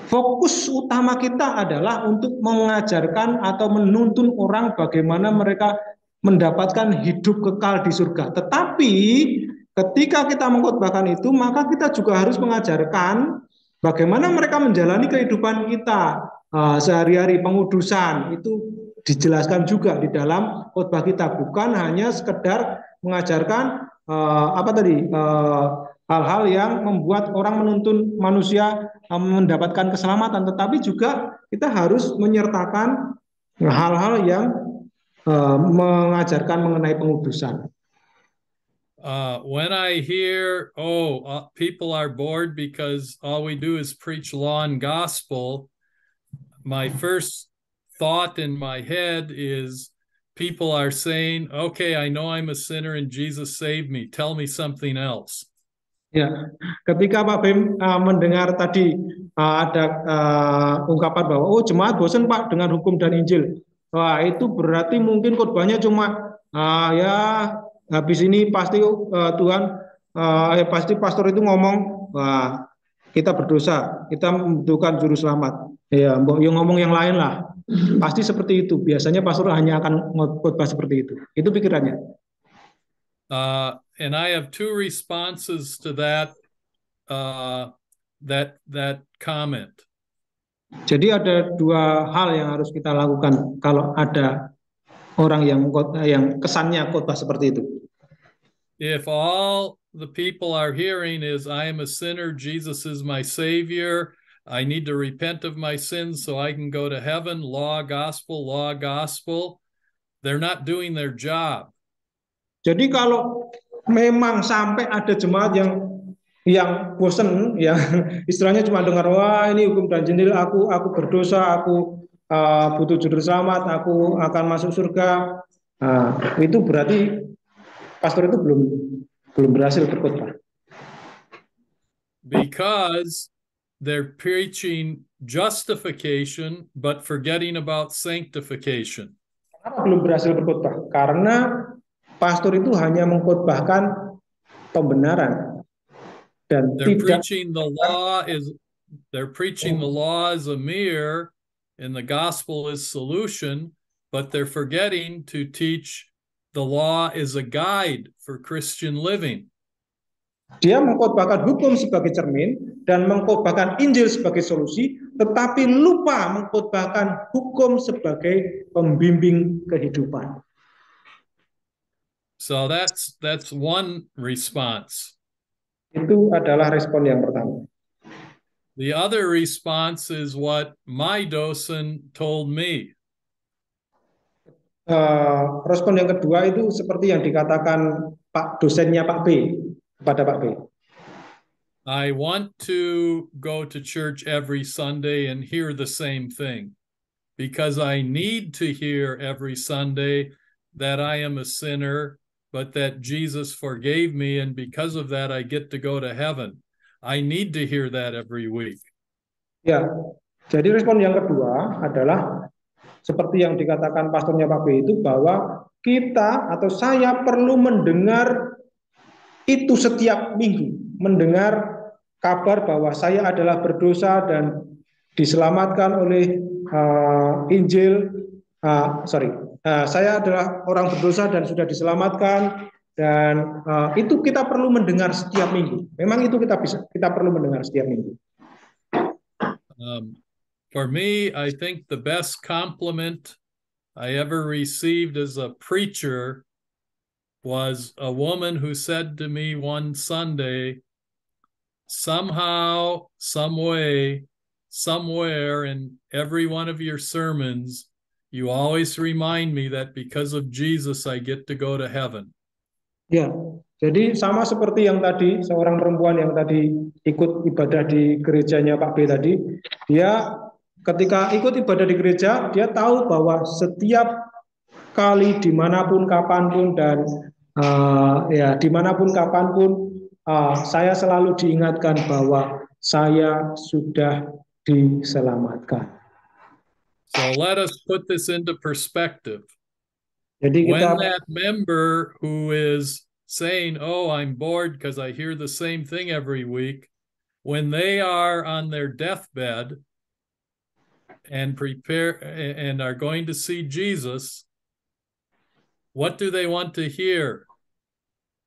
fokus utama kita adalah untuk mengajarkan atau menuntun orang bagaimana mereka mendapatkan hidup kekal di surga. Tetapi ketika kita mengkhotbahkan itu, maka kita juga harus mengajarkan bagaimana mereka menjalani kehidupan kita sehari-hari, pengudusan itu dijelaskan juga di dalam khotbah kita, bukan hanya sekedar mengajarkan hal-hal yang membuat orang menuntun manusia mendapatkan keselamatan, tetapi juga kita harus menyertakan hal-hal yang mengajarkan mengenai pengudusan. When I hear, people are bored because all we do is preach law and gospel, my first thought in my head is people are saying, okay, I know I'm a sinner and Jesus saved me. Tell me something else. Ya, ketika Pak Bem mendengar tadi ada ungkapan bahwa jemaat bosan Pak dengan hukum dan Injil. Wah, itu berarti mungkin khotbahnya cuma habis ini pasti Tuhan pasti pastor itu ngomong, wah, kita berdosa, kita membutuhkan juru selamat. Ya, yang ngomong yang lain lah. Pasti seperti itu. Biasanya pastor hanya akan khotbah seperti itu. Itu pikirannya. And I have two responses to that comment. Jadi ada dua hal yang harus kita lakukan kalau ada orang yang kesannya khotbah seperti itu. If all the people are hearing is I am a sinner, Jesus is my savior, I need to repent of my sins so I can go to heaven, law, gospel, they're not doing their job. Jadi kalau memang sampai ada jemaat yang bosan, yang istilahnya cuma dengar, wah ini hukum dan Injil, aku berdosa, aku butuh juru selamat, aku akan masuk surga, itu berarti pastor itu belum berhasil berkhotbah. Because they're preaching justification but forgetting about sanctification. Kenapa belum berhasil berkhotbah? Karena pastor itu hanya mengkhotbahkan pembenaran dan they're preaching the law as a mirror and the gospel is solution, but they're forgetting to teach the law is a guide for Christian living. Dia mengkhotbahkan hukum sebagai cermin dan mengkhotbahkan Injil sebagai solusi, tetapi lupa mengkhotbahkan hukum sebagai pembimbing kehidupan. So that's one response. Itu adalah respon yang pertama. The other response is what my docent told me. Respon yang kedua itu seperti yang dikatakan Pak dosennya Pak B kepada Pak B. I want to go to church every Sunday and hear the same thing because I need to hear every Sunday that I am a sinner, but that Jesus forgave me, and because of that, I get to go to heaven. I need to hear that every week. Ya, jadi respon yang kedua adalah seperti yang dikatakan pastornya Pak B itu, bahwa kita atau saya perlu mendengar itu setiap minggu, mendengar kabar bahwa saya adalah berdosa dan diselamatkan oleh Injil. Saya adalah orang berdosa dan sudah diselamatkan, dan itu kita perlu mendengar setiap minggu. Memang itu kita perlu mendengar setiap minggu. For me, I think the best compliment I ever received as a preacher was a woman who said to me one Sunday, somehow, some way, somewhere in every one of your sermons, you always remind me that because of Jesus, I get to go to heaven. Ya, jadi sama seperti yang tadi, seorang perempuan yang tadi ikut ibadah di gerejanya Pak B tadi, dia ketika ikut ibadah di gereja, dia tahu bahwa setiap kali dimanapun kapanpun dan dimanapun kapanpun, saya selalu diingatkan bahwa saya sudah diselamatkan. So let us put this into perspective. Jadi when kita, that member who is saying, oh, I'm bored because I hear the same thing every week, when they are on their deathbed and prepare and are going to see Jesus, what do they want to hear?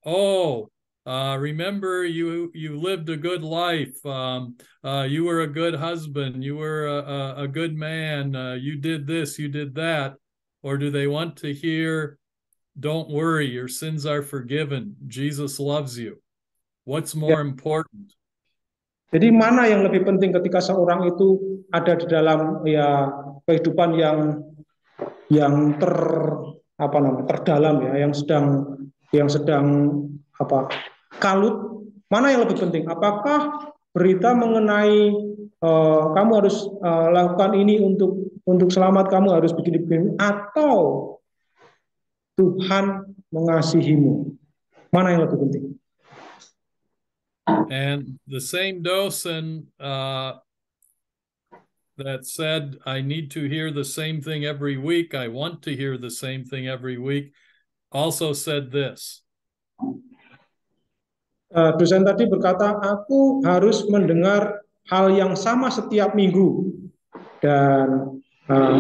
Oh, remember you lived a good life. You were a good husband. You were a good man. You did this, you did that. Or do they want to hear, don't worry, your sins are forgiven. Jesus loves you. What's more important? Jadi mana yang lebih penting ketika seorang itu ada di dalam kehidupan yang terdalam ya, yang sedang kalut, mana yang lebih penting? Apakah berita mengenai kamu harus lakukan ini untuk selamat, kamu harus begini-begini, atau Tuhan mengasihimu? Mana yang lebih penting? And the same docent that said, I need to hear the same thing every week, I want to hear the same thing every week, also said this. Dosen tadi berkata, aku harus mendengar hal yang sama setiap minggu, dan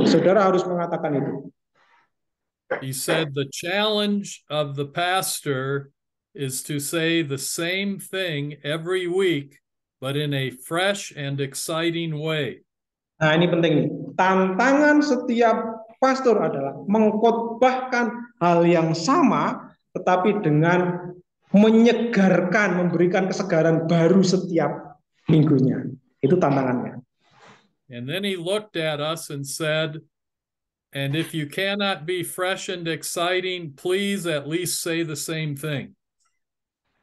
saudara harus mengatakan itu. He said the challenge of the pastor is to say the same thing every week, but in a fresh and exciting way. Nah, ini penting nih. Tantangan setiap pastor adalah mengkhotbahkan hal yang sama, tetapi dengan menyegarkan, memberikan kesegaran baru setiap minggunya. Itu tantangannya. And then he looked at us and said, and if you cannot be fresh and exciting, please at least say the same thing.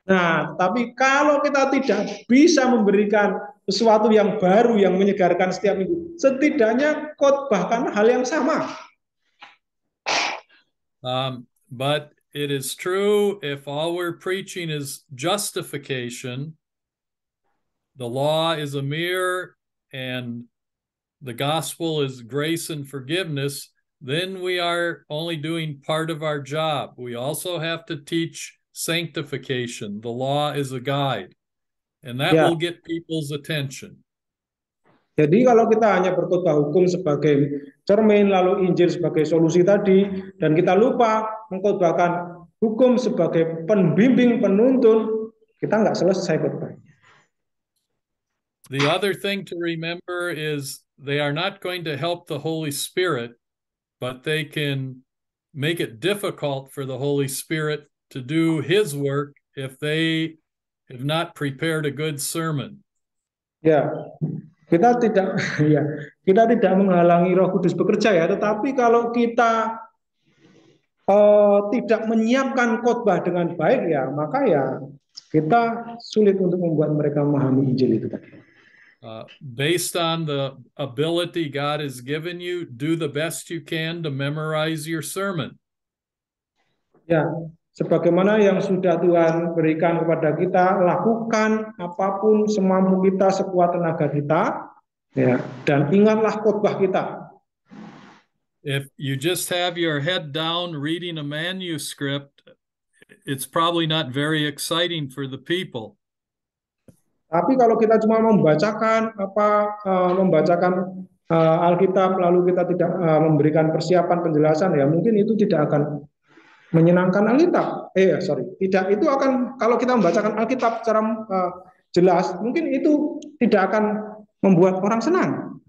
Nah, tapi kalau kita tidak bisa memberikan sesuatu yang baru, yang menyegarkan setiap minggu, setidaknya khotbahkan hal yang sama. But it is true, if all we're preaching is justification, the law is a mirror, and the gospel is grace and forgiveness, then we are only doing part of our job. We also have to teach sanctification. The law is a guide, and that will get people's attention. Jadi kalau kita hanya berkhotbah hukum sebagai cermin, lalu Injil sebagai solusi tadi, dan kita lupa mengkhotbahkan hukum sebagai pembimbing penuntun, kita nggak selesai khotbahnya. The other thing to remember is they are not going to help the Holy Spirit, but they can make it difficult for the Holy Spirit to do his work if they have not prepared a good sermon. Ya, kita tidak kita tidak menghalangi Roh Kudus bekerja ya, tetapi kalau kita tidak menyiapkan khotbah dengan baik ya, maka ya kita sulit untuk membuat mereka memahami Injil itu tadi. Based on the ability God has given you, do the best you can to memorize your sermon. Ya, sebagaimana yang sudah Tuhan berikan kepada kita, lakukan apapun semampu kita, sekuat tenaga kita, ya, dan ingatlah khotbah kita. If you just have your head down reading a manuscript, it's probably not very exciting for the people. Tapi kalau kita cuma membacakan Alkitab lalu kita tidak memberikan persiapan penjelasan, ya mungkin itu tidak akan menyenangkan Alkitab. Tidak, itu akan, kalau kita membacakan Alkitab secara jelas, mungkin itu tidak akan membuat orang senang.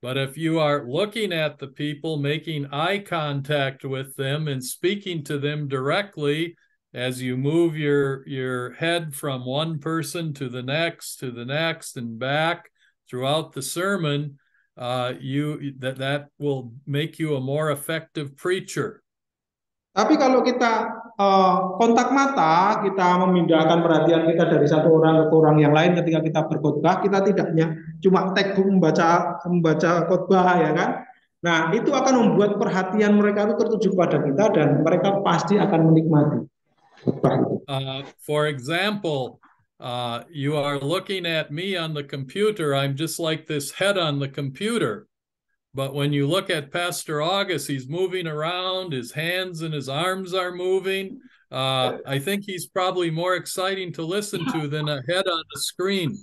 But if you are looking at the people, making eye contact with them and speaking to them directly as you move your head from one person to the next and back throughout the sermon, that will make you a more effective preacher. Tapi kalau kita kontak mata, kita memindahkan perhatian kita dari satu orang ke orang yang lain ketika kita berkhotbah, kita tidak cuma tekuk membaca khotbah, ya kan? Nah, itu akan membuat perhatian mereka itu tertuju pada kita dan mereka pasti akan menikmati khotbah itu. For example, you are looking at me on the computer. I'm just like this head on the computer. But when you look at Pastor August, he's moving around, his hands and his arms are moving. I think he's probably more exciting to listen to than a head on the screen.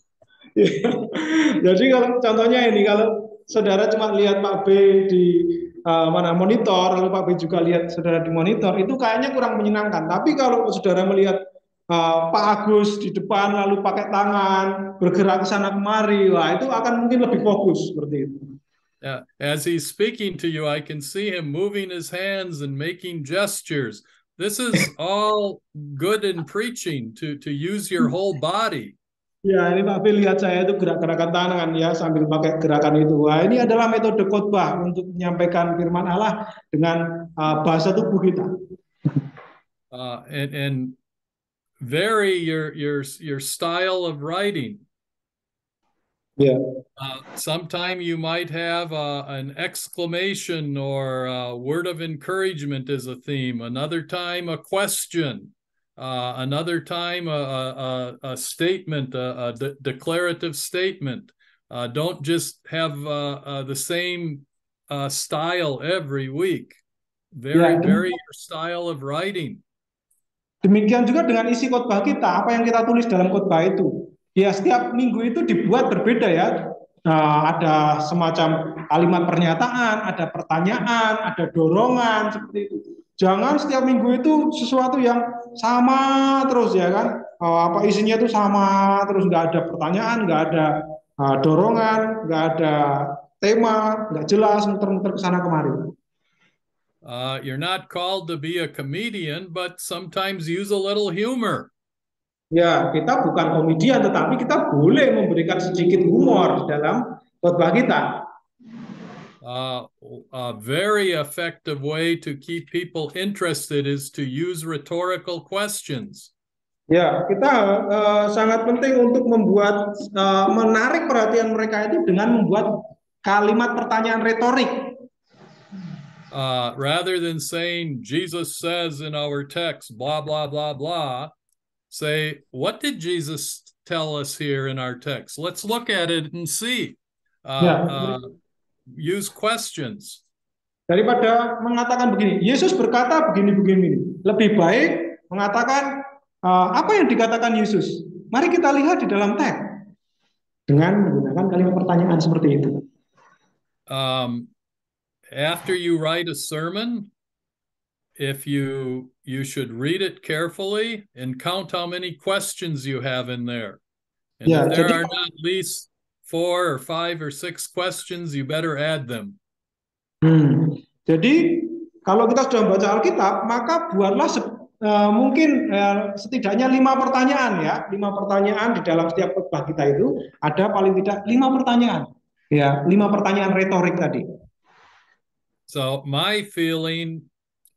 Jadi kalau contohnya ini, kalau saudara cuma lihat Pak B di monitor, lalu Pak B juga lihat saudara di monitor, itu kayaknya kurang menyenangkan. Tapi kalau saudara melihat Pak Agus di depan, lalu pakai tangan, bergerak ke sana kemari, wah itu akan mungkin lebih fokus seperti itu. As he's speaking to you, I can see him moving his hands and making gestures. This is all good in preaching, to use your whole body. Ya, ini Pak B lihat saya itu gerak-gerakan tangan ya sambil pakai gerakan itu. Wah, ini adalah metode khotbah untuk menyampaikan firman Allah dengan bahasa tubuh kita. And vary your style of writing. Yeah. Sometime you might have an exclamation or a word of encouragement as a theme. Another time, a question. Another time, a statement, a declarative statement. Don't just have the same style every week. Vary your style of writing. Demikian juga dengan isi khotbah kita, apa yang kita tulis dalam khotbah itu. Ya, setiap minggu itu dibuat berbeda ya. Ada semacam kalimat pernyataan, ada pertanyaan, ada dorongan, seperti itu. Jangan setiap minggu itu sesuatu yang sama terus ya kan. Apa isinya itu sama terus, nggak ada pertanyaan, nggak ada dorongan, nggak ada tema, nggak jelas, muter-muter ke sana kemari. You're not called to be a comedian, but sometimes use a little humor. Ya, kita bukan komedian, tetapi kita boleh memberikan sedikit humor dalam khotbah kita. A very effective way to keep people interested is to use rhetorical questions. Ya, kita sangat penting untuk membuat menarik perhatian mereka itu dengan membuat kalimat pertanyaan retorik. Rather than saying Jesus says in our text blah blah blah blah, say, what did Jesus tell us here in our text? Let's look at it and see. Use questions. Daripada mengatakan begini, Yesus berkata begini-begini, lebih baik mengatakan apa yang dikatakan Yesus. Mari kita lihat di dalam teks dengan menggunakan kalimat pertanyaan seperti itu. After you write a sermon, if you should read it carefully and count how many questions you have in there. And Ya, if there jadi are not at least 4 or 5 or 6 questions, you better add them. Jadi kalau kita sudah membaca Alkitab, maka buatlah mungkin setidaknya 5 pertanyaan ya, 5 pertanyaan di dalam setiap khotbah kita itu ada paling tidak 5 pertanyaan, ya, 5 pertanyaan retorik tadi. So my feeling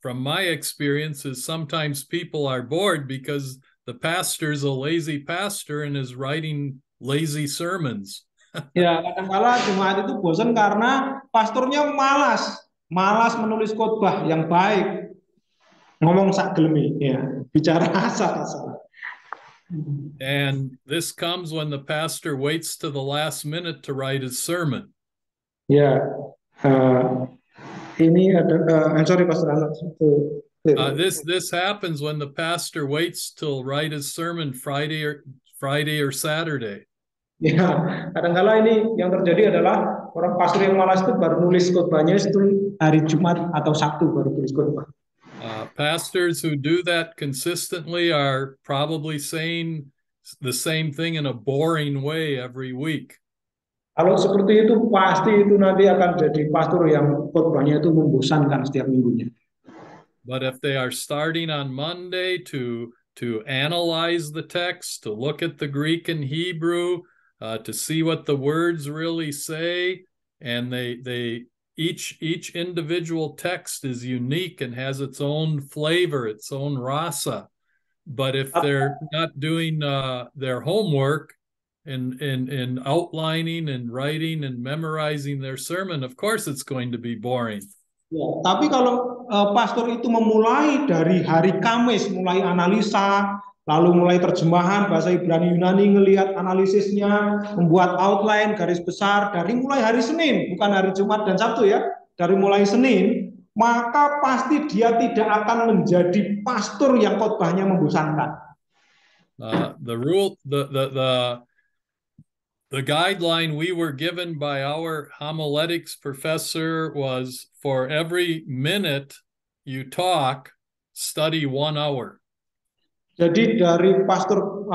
from my experience is sometimes people are bored because the pastor's a lazy pastor and is writing lazy sermons. Ya, kadang-kala jemaat itu bosan karena pastornya malas menulis khotbah yang baik, ngomong sak gelemi, ya, bicara asal-asalan. And this comes when the pastor waits to the last minute to write his sermon. Ya, ini ada, sorry Pastor Anak. This happens when the pastor waits till write his sermon Friday or Saturday. Ya, kadang-kala ini yang terjadi adalah orang pastor yang malas itu baru nulis khotbahnya itu hari Jumat atau Sabtu baru tulis khotbah. Pastors who do that consistently are probably saying the same thing in a boring way every week. Kalau seperti itu pasti itu nanti akan jadi pastor yang khotbahnya itu membosankan setiap minggunya. But if they are starting on Monday to analyze the text, to look at the Greek and Hebrew, to see what the words really say, and they each individual text is unique and has its own flavor, its own rasa. But if they're not doing their homework in outlining and writing and memorizing their sermon, of course it's going to be boring. Ya, tapi kalau pastor itu memulai dari hari Kamis, mulai analisa, lalu mulai terjemahan bahasa Ibrani Yunani, ngelihat analisisnya, membuat outline garis besar dari mulai hari Senin, bukan hari Jumat dan Sabtu ya, dari mulai Senin, maka pasti dia tidak akan menjadi pastor yang khotbahnya membosankan. The guideline we were given by our homiletics professor was for every minute you talk, study 1 hour. Jadi dari pastor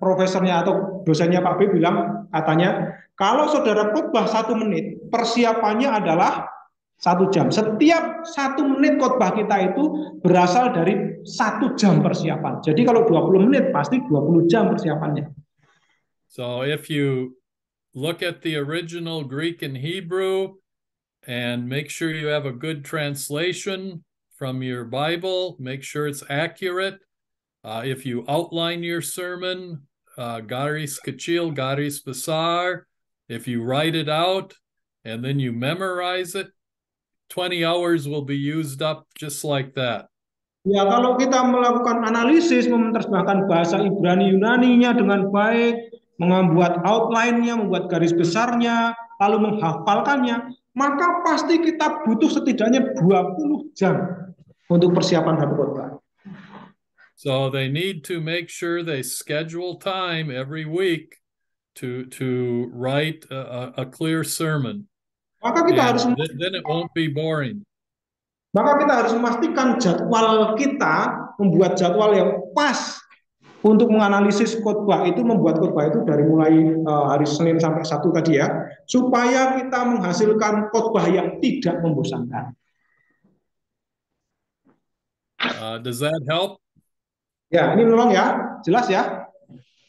profesornya atau dosennya Pak B bilang, katanya kalau saudara khotbah 1 menit, persiapannya adalah 1 jam. Setiap 1 menit khotbah kita itu berasal dari 1 jam persiapan. Jadi kalau 20 menit pasti 20 jam persiapannya. So if you look at the original Greek and Hebrew and make sure you have a good translation from your Bible, make sure it's accurate. If you outline your sermon, garis kecil, garis besar, if you write it out and then you memorize it, 20 hours will be used up just like that. Ya, kalau kita melakukan analisis, menerjemahkan bahasa Ibrani Yunaninya dengan baik, membuat outline-nya, membuat garis besarnya, lalu menghafalkannya, maka pasti kita butuh setidaknya 20 jam untuk persiapan satu khotbah. So they need to make sure they schedule time every week to write a clear sermon. Maka kita harus then it won't be boring. Maka kita harus memastikan jadwal kita, membuat jadwal yang pas untuk menganalisis khotbah itu, membuat khotbah itu dari mulai hari Senin sampai Sabtu tadi ya, supaya kita menghasilkan khotbah yang tidak membosankan. Does that help? Ya, ini nolong ya, jelas ya,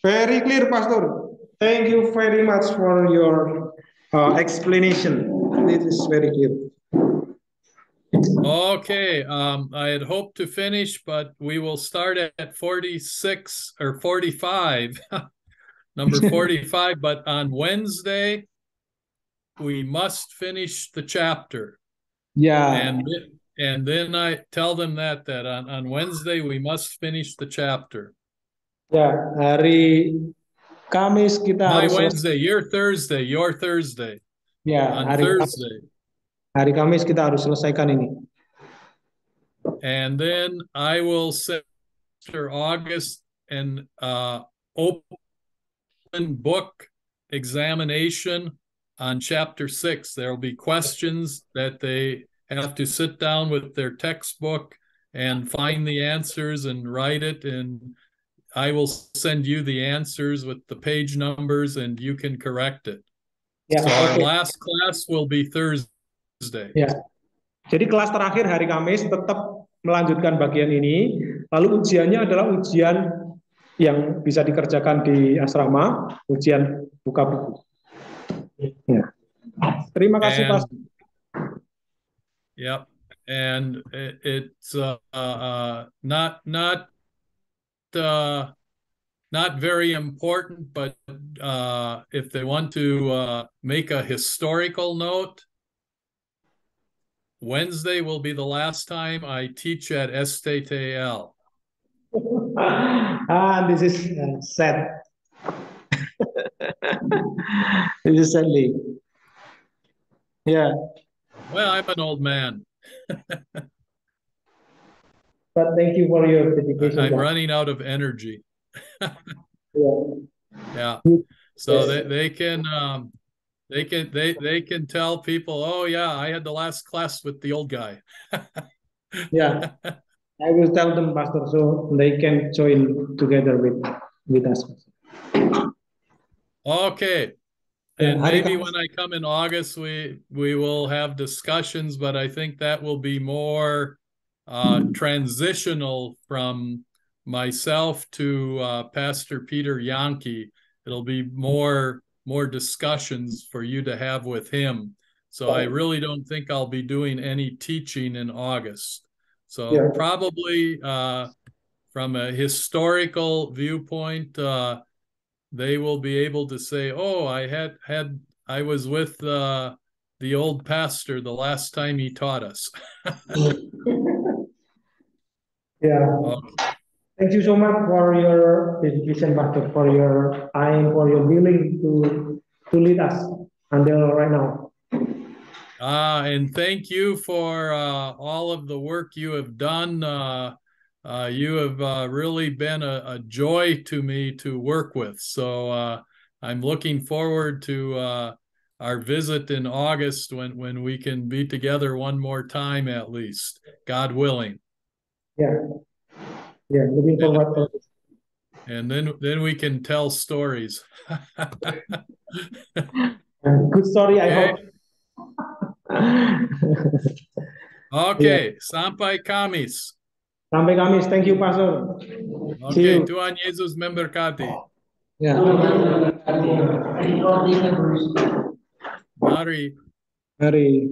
very clear, Pastor. Thank you very much for your explanation. This is very clear. Okay, I had hoped to finish, but we will start at 46 or 45, number 45. But on Wednesday, we must finish the chapter. Yeah. And then I tell them that on Wednesday we must finish the chapter. Ya, hari Kamis kita My harus Wednesday, your Thursday. Ya, on Thursday. Hari Kamis kita harus selesaikan ini. And then I will set for August an open book examination on chapter 6. There will be questions that they have to sit down with their textbook and find the answers and write it, and I will send you the answers with the page numbers, and you can correct it. Ya, So our oke. last class will be Thursday. Ya. Jadi kelas terakhir hari Kamis tetap melanjutkan bagian ini. Lalu ujiannya adalah ujian yang bisa dikerjakan di asrama, ujian buka buku. Ya. Terima kasih, Pak. Yep, and it's not very important, but if they want to make a historical note, Wednesday will be the last time I teach at STTL. This is sad. This is sadly. Yeah. Well, I'm an old man. But thank you for your dedication. I'm running out of energy. Yeah. So they can tell people, oh yeah, I had the last class with the old guy. Yeah. I will tell them, Pastor, so they can join together with us. Okay. And maybe when I come in August, we will have discussions, but I think that will be more transitional from myself to Pastor Peter Yankee. It'll be more discussions for you to have with him. So I really don't think I'll be doing any teaching in August. So probably from a historical viewpoint, they will be able to say, oh, I was with the old pastor the last time he taught us. Yeah. Okay. Thank you so much for your dedication, Pastor, for your time, for your willing to lead us until right now. And thank you for all of the work you have done. You have really been a joy to me to work with. So I'm looking forward to our visit in August when we can be together one more time at least, God willing. Yeah, looking forward to it. And then we can tell stories. Good story, I hope. Okay, sampai Kamis. Sampai Kamis, thank you, Pastor. Okay, Tuhan Yesus memberkati. Ya. Mari. Mari.